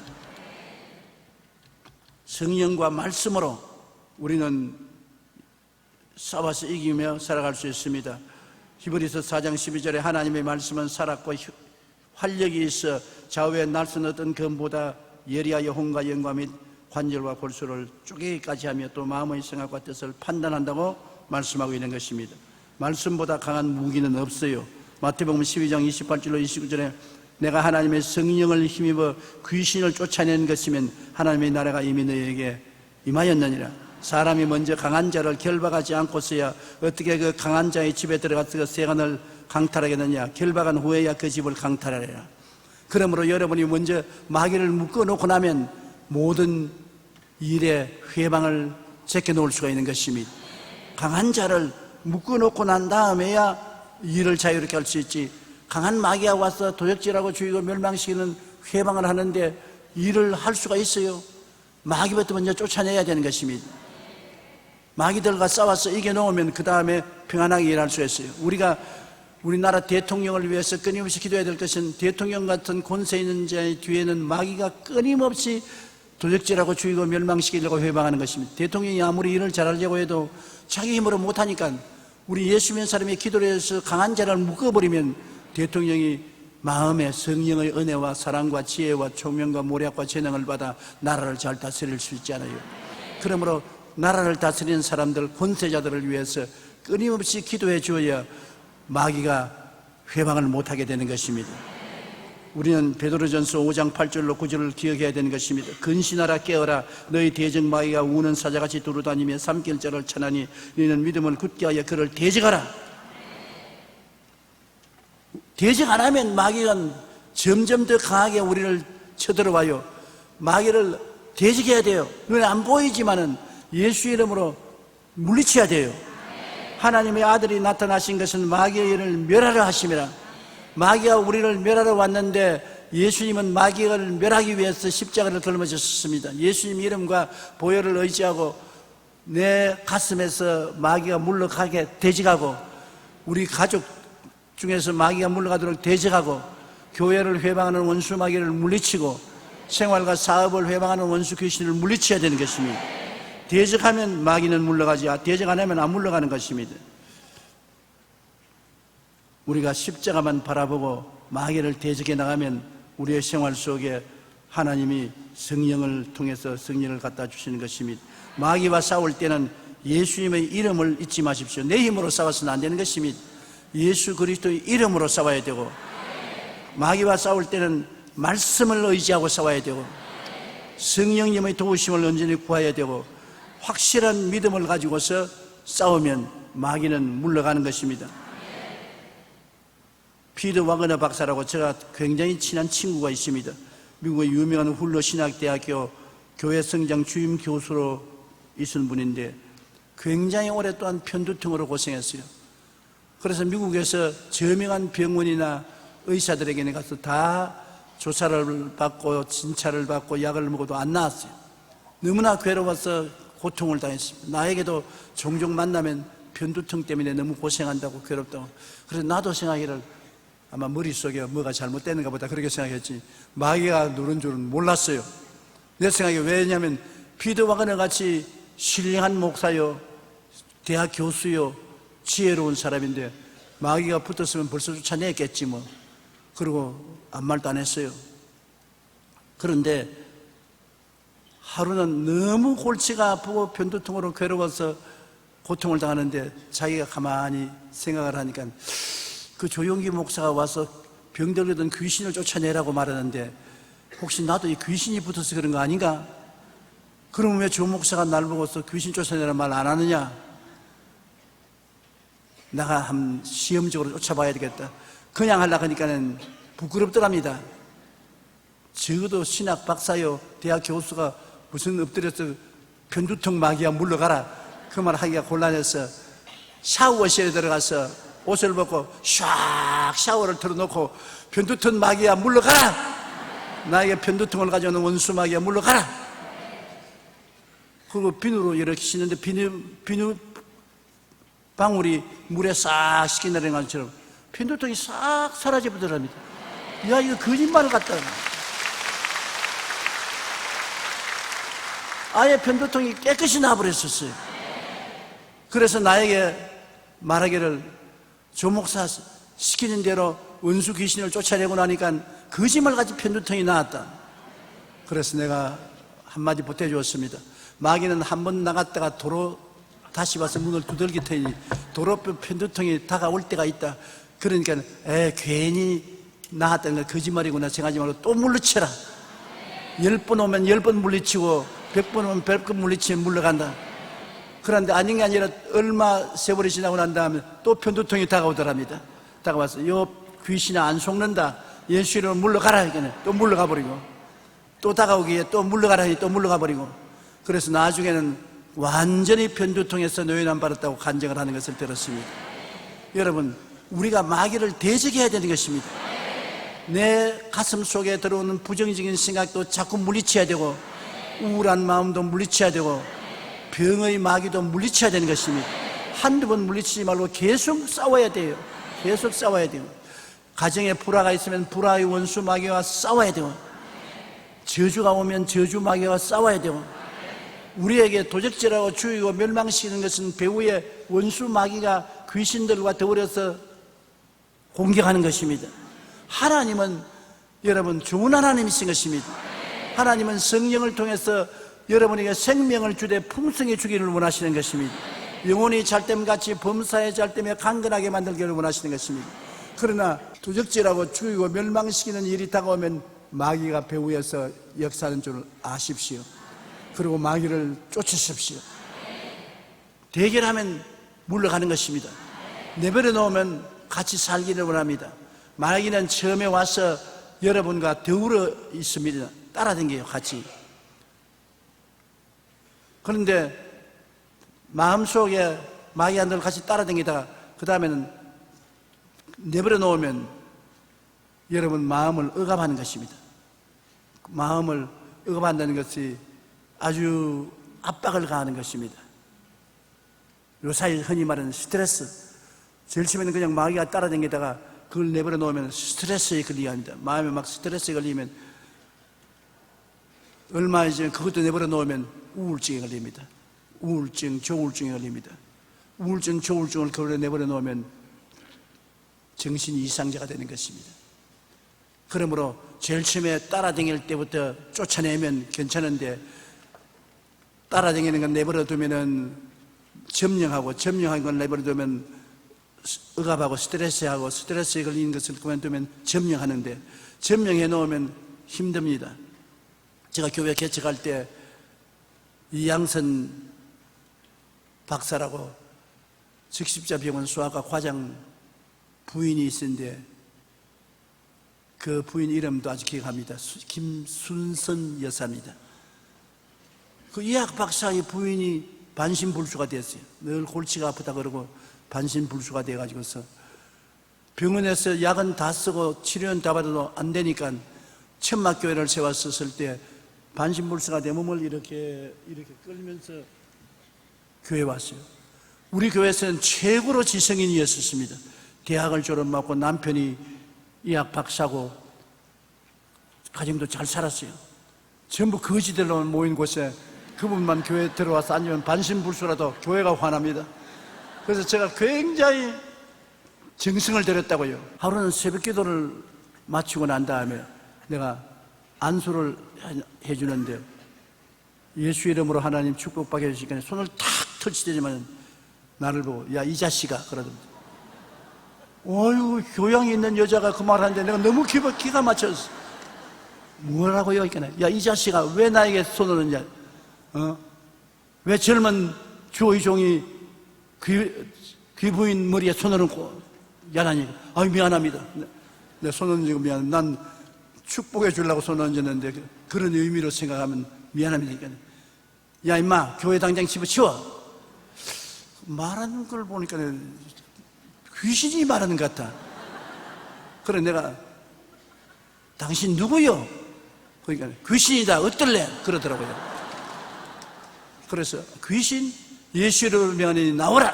성령과 말씀으로 우리는 싸워서 이기며 살아갈 수 있습니다. 히브리서 4장 12절에 하나님의 말씀은 살았고 활력이 있어 좌우에 날선 어떤 검보다 예리하여 혼과 영과 및 관절과 골수를 쪼개기까지 하며 또 마음의 생각과 뜻을 판단한다고 말씀하고 있는 것입니다. 말씀보다 강한 무기는 없어요. 마태복음 12장 28절로 29절에 내가 하나님의 성령을 힘입어 귀신을 쫓아내는 것이면 하나님의 나라가 이미 너희에게 임하였느니라. 사람이 먼저 강한 자를 결박하지 않고서야 어떻게 그 강한 자의 집에 들어가서 그 세간을 강탈하겠느냐. 결박한 후에야 그 집을 강탈하리라. 그러므로 여러분이 먼저 마귀를 묶어놓고 나면 모든 일에 회방을 제껴놓을 수가 있는 것입니다. 강한 자를 묶어놓고 난 다음에야 일을 자유롭게 할 수 있지. 강한 마귀가 와서 도적질하고 죽이고 멸망시키는 회방을 하는데 일을 할 수가 있어요? 마귀부터 먼저 쫓아내야 되는 것입니다. 마귀들과 싸워서 이겨놓으면 그 다음에 평안하게 일할 수 있어요. 우리나라 대통령을 위해서 끊임없이 기도해야 될 것은 대통령 같은 권세 있는 자의 뒤에는 마귀가 끊임없이 도적질하고 죽이고 멸망시키려고 회방하는 것입니다. 대통령이 아무리 일을 잘하려고 해도 자기 힘으로 못하니까 우리 예수 믿는 사람이 기도를 해서 강한 자를 묶어버리면 대통령이 마음에 성령의 은혜와 사랑과 지혜와 총명과 모략과 재능을 받아 나라를 잘 다스릴 수 있잖아요. 그러므로 나라를 다스리는 사람들, 권세자들을 위해서 끊임없이 기도해 주어야 마귀가 회방을 못하게 되는 것입니다. 우리는 베드로전서 5장 8절로 9절을 기억해야 되는 것입니다. 근신하라 깨어라 너희 대적 마귀가 우는 사자같이 두루다니며 삼킬 자를 쳐나니 너희는 믿음을 굳게 하여 그를 대적하라. 대적 안 하면 마귀가 점점 더 강하게 우리를 쳐들어와요. 마귀를 대적해야 돼요. 눈에 안 보이지만은 예수 이름으로 물리쳐야 돼요. 하나님의 아들이 나타나신 것은 마귀의 일을 멸하려 하심이라. 마귀가 우리를 멸하러 왔는데 예수님은 마귀를 멸하기 위해서 십자가를 걸머졌습니다. 예수님 이름과 보혈을 의지하고 내 가슴에서 마귀가 물러가게 대적하고 우리 가족 중에서 마귀가 물러가도록 대적하고 교회를 회방하는 원수 마귀를 물리치고 생활과 사업을 회방하는 원수 귀신을 물리쳐야 되는 것입니다. 대적하면 마귀는 물러가지 대적 안 하면 안 물러가는 것입니다. 우리가 십자가만 바라보고 마귀를 대적해 나가면 우리의 생활 속에 하나님이 성령을 통해서 성령을 갖다 주시는 것입니다. 마귀와 싸울 때는 예수님의 이름을 잊지 마십시오. 내 힘으로 싸워서는 안 되는 것입니다. 예수 그리스도의 이름으로 싸워야 되고, 마귀와 싸울 때는 말씀을 의지하고 싸워야 되고, 성령님의 도우심을 온전히 구해야 되고, 확실한 믿음을 가지고서 싸우면 마귀는 물러가는 것입니다. 피터 와그너 박사라고 제가 굉장히 친한 친구가 있습니다. 미국의 유명한 훌러 신학대학교 교회 성장 주임 교수로 있은 분인데 굉장히 오랫동안 편두통으로 고생했어요. 그래서 미국에서 저명한 병원이나 의사들에게 가서 다 조사를 받고 진찰을 받고 약을 먹어도 안 나았어요. 너무나 괴로워서 고통을 당했습니다. 나에게도 종종 만나면 편두통 때문에 너무 고생한다고 괴롭다고. 그래서 나도 생각하기를 아마 머릿속에 뭐가 잘못되는가 보다 그렇게 생각했지 마귀가 누른 줄은 몰랐어요. 내 생각에 왜냐하면 피터 와그너 같이 신령한 목사요, 대학 교수요, 지혜로운 사람인데 마귀가 붙었으면 벌써 쫓아냈겠지 뭐. 그리고 아무 말도 안 했어요. 그런데 하루는 너무 골치가 아프고 편두통으로 괴로워서 고통을 당하는데 자기가 가만히 생각을 하니까 그 조용기 목사가 와서 병들거든 귀신을 쫓아내라고 말하는데 혹시 나도 이 귀신이 붙어서 그런 거 아닌가? 그러면 왜 조 목사가 날 보고서 귀신 쫓아내라는 말 안 하느냐? 내가 한 시험적으로 쫓아봐야 되겠다. 그냥 하려고 하니까는 부끄럽더랍니다. 적어도 신학 박사요, 대학 교수가 무슨 엎드려서 편두통 마귀야 물러가라 그 말 하기가 곤란해서 샤워실에 들어가서 옷을 벗고 샥 샤워를 틀어놓고 편두통 마귀야 물러가라, 나에게 편두통을 가져오는 원수 마귀야 물러가라. 그리고 비누로 이렇게 씻는데 비누 방울이 물에 싹 식히내리는 것처럼 편두통이 싹 사라져 버리더랍니다. 야, 이거 거짓말을 갖다. 아예 편두통이 깨끗이 나버렸었어요. 그래서 나에게 말하기를 조 목사 시키는 대로 원수 귀신을 쫓아내고 나니까 거짓말같이 편두통이 나왔다. 그래서 내가 한마디 보태주었습니다. 마귀는 한 번 나갔다가 도로 다시 와서 문을 두들길 테니 도로 편두통이 다가올 때가 있다. 그러니까 괜히 나왔다는 건 거짓말이구나 생각하지 말고 또 물리쳐라. 10번 오면 10번 물리치고 100번 오면 100번 물리치면 물러간다. 그런데 아닌 게 아니라 얼마 세월이 지나고 난 다음에 또 편두통이 다가오더랍니다. 다가와서 요 귀신이 안 속는다, 예수 이름으로 물러가라 하니까 또 물러가 버리고, 또 다가오기에 또 물러가라 하니 또 물러가 버리고. 그래서 나중에는 완전히 편두통에서 노인안 받았다고 간증을 하는 것을 들었습니다. 여러분, 우리가 마귀를 대적해야 되는 것입니다. 내 가슴 속에 들어오는 부정적인 생각도 자꾸 물리쳐야 되고, 우울한 마음도 물리쳐야 되고 병의 마귀도 물리쳐야 되는 것입니다. 한두 번 물리치지 말고 계속 싸워야 돼요. 계속 싸워야 돼요. 가정에 불화가 있으면 불화의 원수 마귀와 싸워야 되고, 저주가 오면 저주 마귀와 싸워야 되고, 우리에게 도적질하고 죽이고 멸망시키는 것은 배후의 원수 마귀가 귀신들과 더불어서 공격하는 것입니다. 하나님은 여러분 좋은 하나님이신 것입니다. 하나님은 성령을 통해서 여러분에게 생명을 주되 풍성히 주기를 원하시는 것입니다. 영혼이 잘됨같이 범사의 잘됨에 강건하게 만들기를 원하시는 것입니다. 그러나 도적질하고 죽이고 멸망시키는 일이 다가오면 마귀가 배후에서 역사하는 줄 아십시오. 그리고 마귀를 쫓으십시오. 대결하면 물러가는 것입니다. 내버려 놓으면 같이 살기를 원합니다. 마귀는 처음에 와서 여러분과 더불어 있습니다. 따라다녀요, 같이. 그런데 마음속에 마귀한들 같이 따라다니다가 그 다음에는 내버려 놓으면 여러분 마음을 억압하는 것입니다. 마음을 억압한다는 것이 아주 압박을 가하는 것입니다. 요사이 흔히 말하는 스트레스. 제일 처음에는 그냥 마귀가 따라다니다가 그걸 내버려 놓으면 스트레스에 걸리게 합니다. 마음에 막 스트레스에 걸리면 얼마 전에 그것도 내버려 놓으면 우울증에 걸립니다. 우울증, 조울증에 걸립니다. 우울증, 조울증을 그걸 내버려 놓으면 정신 이상자가 되는 것입니다. 그러므로 제일 처음에 따라다닐 때부터 쫓아내면 괜찮은데 따라다니는 건 내버려 두면은 점령한 건 내버려 두면 억압하고 스트레스하고 스트레스에 걸리는 것을 그만두면 점령하는데 점령해 놓으면 힘듭니다. 제가 교회 개척할 때 이양선 박사라고 적십자병원 수학과 과장 부인이 있었는데 그 부인 이름도 아직 기억합니다. 김순선 여사입니다. 그 의학 박사의 부인이 반신불수가 됐어요. 늘 골치가 아프다 그러고 반신불수가 돼가지고서 병원에서 약은 다 쓰고 치료는 다 받아도 안 되니까 천막교회를 세웠었을 때 반신불수가 내 몸을 이렇게 끌면서 교회에 왔어요. 우리 교회에서는 최고로 지성인이었습니다. 대학을 졸업하고 남편이 의학 박사고 가정도 잘 살았어요. 전부 거지들로 모인 곳에 그분만 교회에 들어와서 앉으면 반신불수라도 교회가 화납니다. 그래서 제가 굉장히 정성을 들였다고요. 하루는 새벽 기도를 마치고 난 다음에 내가 안수를 해주는데 예수 이름으로 하나님 축복받게 해주시니까 손을 탁 터치되지만 나를 보고 야 이 자식아 그러던데 어휴 교양이 있는 여자가 그 말하는데 내가 너무 기가 막혔어. 뭐라고요? 야 이 자식아 왜 나에게 손을 얹냐? 왜 젊은 조이종이 귀부인 머리에 손을 얹고 야나니? 아유 미안합니다. 내 손 얹고 미안. 난 축복해 주려고 손 얹었는데 그런 의미로 생각하면 미안합니다. 야 임마 교회 당장 집어치워. 말하는 걸 보니까 귀신이 말하는 것 같아. 그래 내가 당신 누구요? 그러니까 귀신이다 어떨래? 그러더라고요. 그래서 귀신 예수를 명하니 나오라.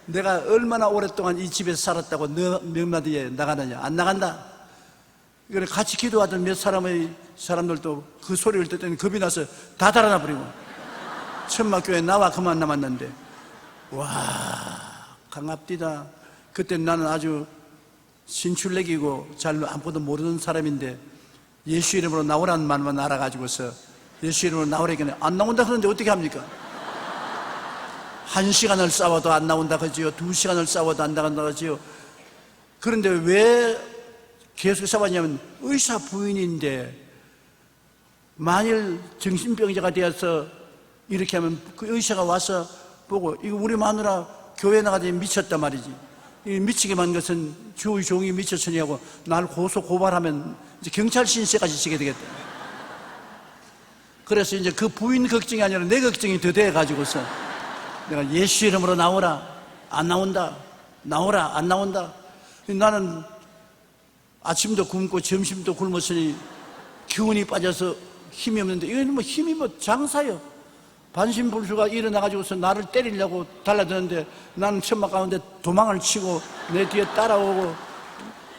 내가 얼마나 오랫동안 이 집에서 살았다고 너 명나디에 나가느냐? 안 나간다. 그래 같이 기도하던 몇 사람들도 그 소리를 듣더니 겁이 나서 다 달아나 버리고 천막교회 나와 그만 남았는데 와 강압디다. 그때 나는 아주 신출내기고 잘 아무것도 모르는 사람인데 예수 이름으로 나오라는 말만 알아가지고서 예수 이름으로 나오라니까 안 나온다 그러는데 어떻게 합니까? 1시간을 싸워도 안 나온다 그러지요. 2시간을 싸워도 안 나간다 그러지요. 그런데 왜 계속 싸웠냐면 의사 부인인데 만일 정신병자가 되어서 이렇게 하면 그 의사가 와서 보고 이거 우리 마누라 교회 나가더니 미쳤단 말이지. 이 미치게 만 것은 주의 종이 미쳤으니 하고 날 고발하면 이제 경찰 신세까지 지게 되겠다. 그래서 이제 그 부인 걱정이 아니라 내 걱정이 더 돼가지고서 내가 예수 이름으로 나오라. 안 나온다. 나오라. 안 나온다. 나는 아침도 굶고 점심도 굶었으니 기운이 빠져서 힘이 없는데 이건 뭐 힘이 뭐 장사요. 반신불수가 일어나가지고서 나를 때리려고 달라드는데 나는 천막 가운데 도망을 치고 내 뒤에 따라오고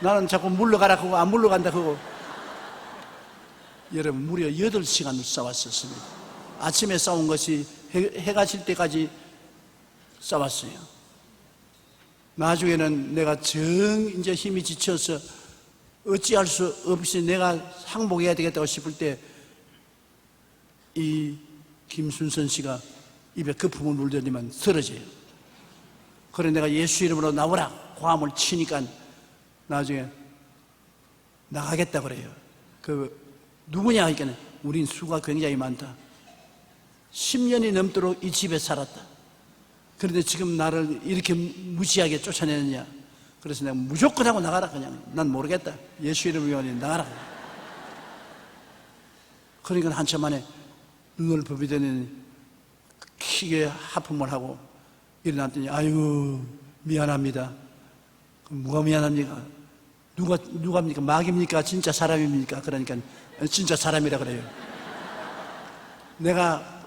나는 자꾸 물러가라 하고 안 물러간다 하고. 여러분, 무려 8시간을 싸웠었습니다. 아침에 싸운 것이 해가 질 때까지 싸웠어요. 나중에는 내가 이제 힘이 지쳐서 어찌할 수 없이 내가 항복해야 되겠다고 싶을 때 이 김순선 씨가 입에 거품을 물더니만 쓰러져요. 그래 내가 예수 이름으로 나오라 고함을 치니까 나중에 나가겠다 그래요. 누구냐 하니까 우린 수가 굉장히 많다. 10년이 넘도록 이 집에 살았다. 그런데 지금 나를 이렇게 무시하게 쫓아내느냐. 그래서 내가 무조건 하고 나가라. 그냥 난 모르겠다. 예수 이름으로 나가라. 그러니까 한참 만에 눈을 부비더니 크게 하품을 하고 일어났더니 아이고 미안합니다. 뭐가 미안합니까? 누가입니까? 마귀입니까? 진짜 사람입니까? 그러니까 진짜 사람이라 그래요. 내가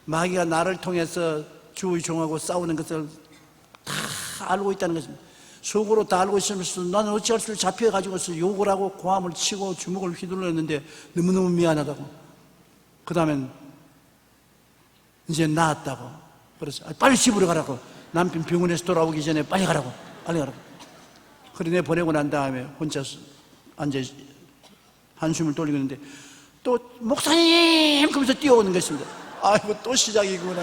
마귀가 나를 통해서 주의 종하고 싸우는 것을 다 알고 있다는 것입니다. 속으로 다 알고 있으면서 나는 어찌할 수 잡혀가지고서 욕을 하고 고함을 치고 주먹을 휘둘렀는데 너무너무 미안하다고. 그 다음엔 이제 나았다고. 그래서 빨리 집으로 가라고. 남편 병원에서 돌아오기 전에 빨리 가라고. 빨리 가라고. 그래 내가 보내고 난 다음에 혼자 앉아 한숨을 돌리고 있는데 또 목사님 그러면서 뛰어오는 것입니다. 아이고 또 시작이구나.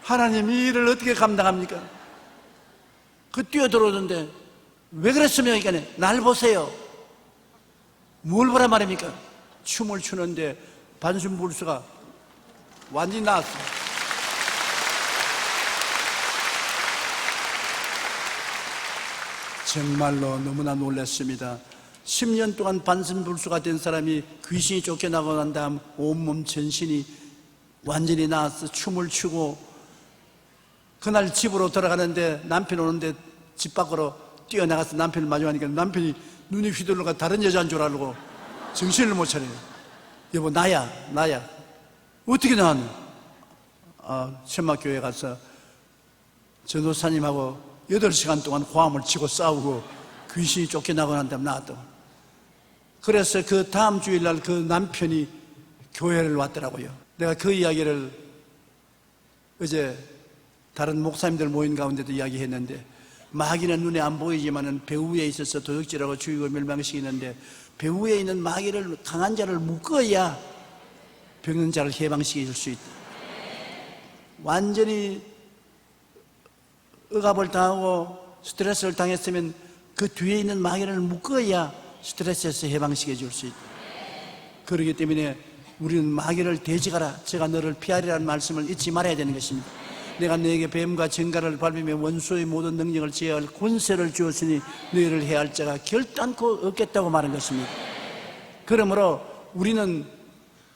하나님 이 일을 어떻게 감당합니까? 뛰어들어오는데 왜 그랬으면 이게 날 보세요. 뭘 보란 말입니까? 춤을 추는데 반순불수가 완전히 나왔어요. 정말로 너무나 놀랐습니다. 10년 동안 반신불수가 된 사람이 귀신이 쫓겨나고 난 다음 온몸 전신이 완전히 나와서 춤을 추고 그날 집으로 돌아가는데 남편 오는데 집 밖으로 뛰어나가서 남편을 마주하니까 남편이 눈이 휘둘러가 다른 여자인 줄 알고 정신을 못 차려요. 여보 나야 어떻게 나왔노? 천막교회 가서 전도사님하고 8시간 동안 고함을 치고 싸우고 귀신이 쫓겨나고 난 다음에 나왔다고. 그래서 그 다음 주일날 그 남편이 교회를 왔더라고요. 내가 그 이야기를 어제 다른 목사님들 모인 가운데도 이야기했는데 마귀는 눈에 안 보이지만은 배후에 있어서 도적질하고 죽이고 멸망시키는데 배후에 있는 마귀를 강한 자를 묶어야 병든 자를 해방시킬 수 있다. 완전히 억압을 당하고 스트레스를 당했으면 그 뒤에 있는 마귀를 묶어야 스트레스에서 해방시켜 줄 수 있다. 그렇기 때문에 우리는 마귀를 대적하라 제가 너를 피하리라는 말씀을 잊지 말아야 되는 것입니다. 내가 너에게 뱀과 정갈을 밟으며 원수의 모든 능력을 제어할 권세를 주었으니 너희를 해할 자가 결단코 없겠다고 말한 것입니다. 그러므로 우리는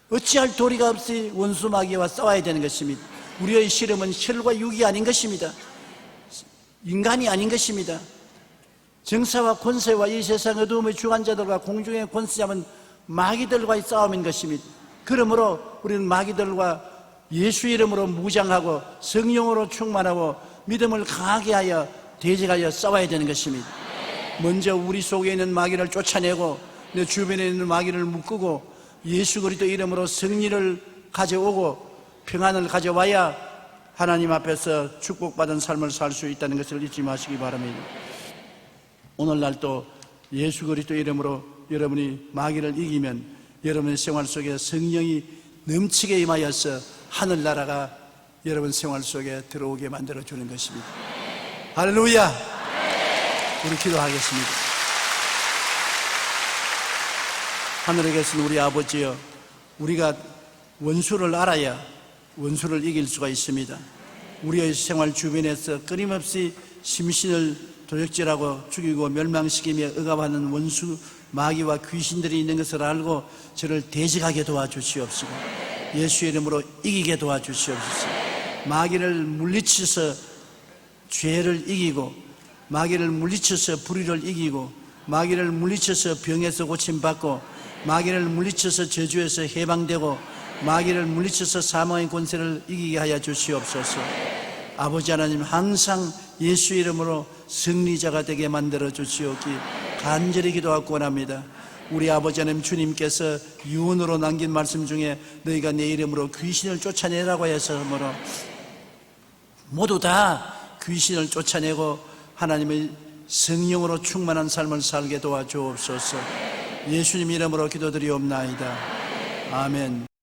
어찌할 도리가 없이 원수 마귀와 싸워야 되는 것입니다. 우리의 실험은 혈과 육이 아닌 것입니다. 인간이 아닌 것입니다. 정사와 권세와 이 세상 어두움의 주관자들과 공중의 권세 잡은 마귀들과의 싸움인 것입니다. 그러므로 우리는 마귀들과 예수 이름으로 무장하고 성령으로 충만하고 믿음을 강하게 하여 대적하여 싸워야 되는 것입니다. 먼저 우리 속에 있는 마귀를 쫓아내고 내 주변에 있는 마귀를 묶고 예수 그리스도 이름으로 승리를 가져오고 평안을 가져와야 하나님 앞에서 축복받은 삶을 살 수 있다는 것을 잊지 마시기 바랍니다. 오늘날 또 예수 그리스도 이름으로 여러분이 마귀를 이기면 여러분의 생활 속에 성령이 넘치게 임하여서 하늘나라가 여러분 생활 속에 들어오게 만들어주는 것입니다. 할렐루야! 우리 기도하겠습니다. 하늘에 계신 우리 아버지여, 우리가 원수를 알아야 원수를 이길 수가 있습니다. 우리의 생활 주변에서 끊임없이 심신을 도적질하고 죽이고 멸망시키며 억압하는 원수 마귀와 귀신들이 있는 것을 알고 저를 대적하게 도와주시옵시고 예수의 이름으로 이기게 도와주시옵소서. 마귀를 물리쳐서 죄를 이기고 마귀를 물리쳐서 불의를 이기고 마귀를 물리쳐서 병에서 고침받고 마귀를 물리쳐서 저주에서 해방되고 마귀를 물리쳐서 사망의 권세를 이기게 하여 주시옵소서. 아버지 하나님, 항상 예수 이름으로 승리자가 되게 만들어 주시옵기 간절히 기도하고 원합니다. 우리 아버지 하나님, 주님께서 유언으로 남긴 말씀 중에 너희가 내 이름으로 귀신을 쫓아내라고 하셨으므로 모두 다 귀신을 쫓아내고 하나님의 성령으로 충만한 삶을 살게 도와주옵소서. 예수님 이름으로 기도드리옵나이다. 아멘.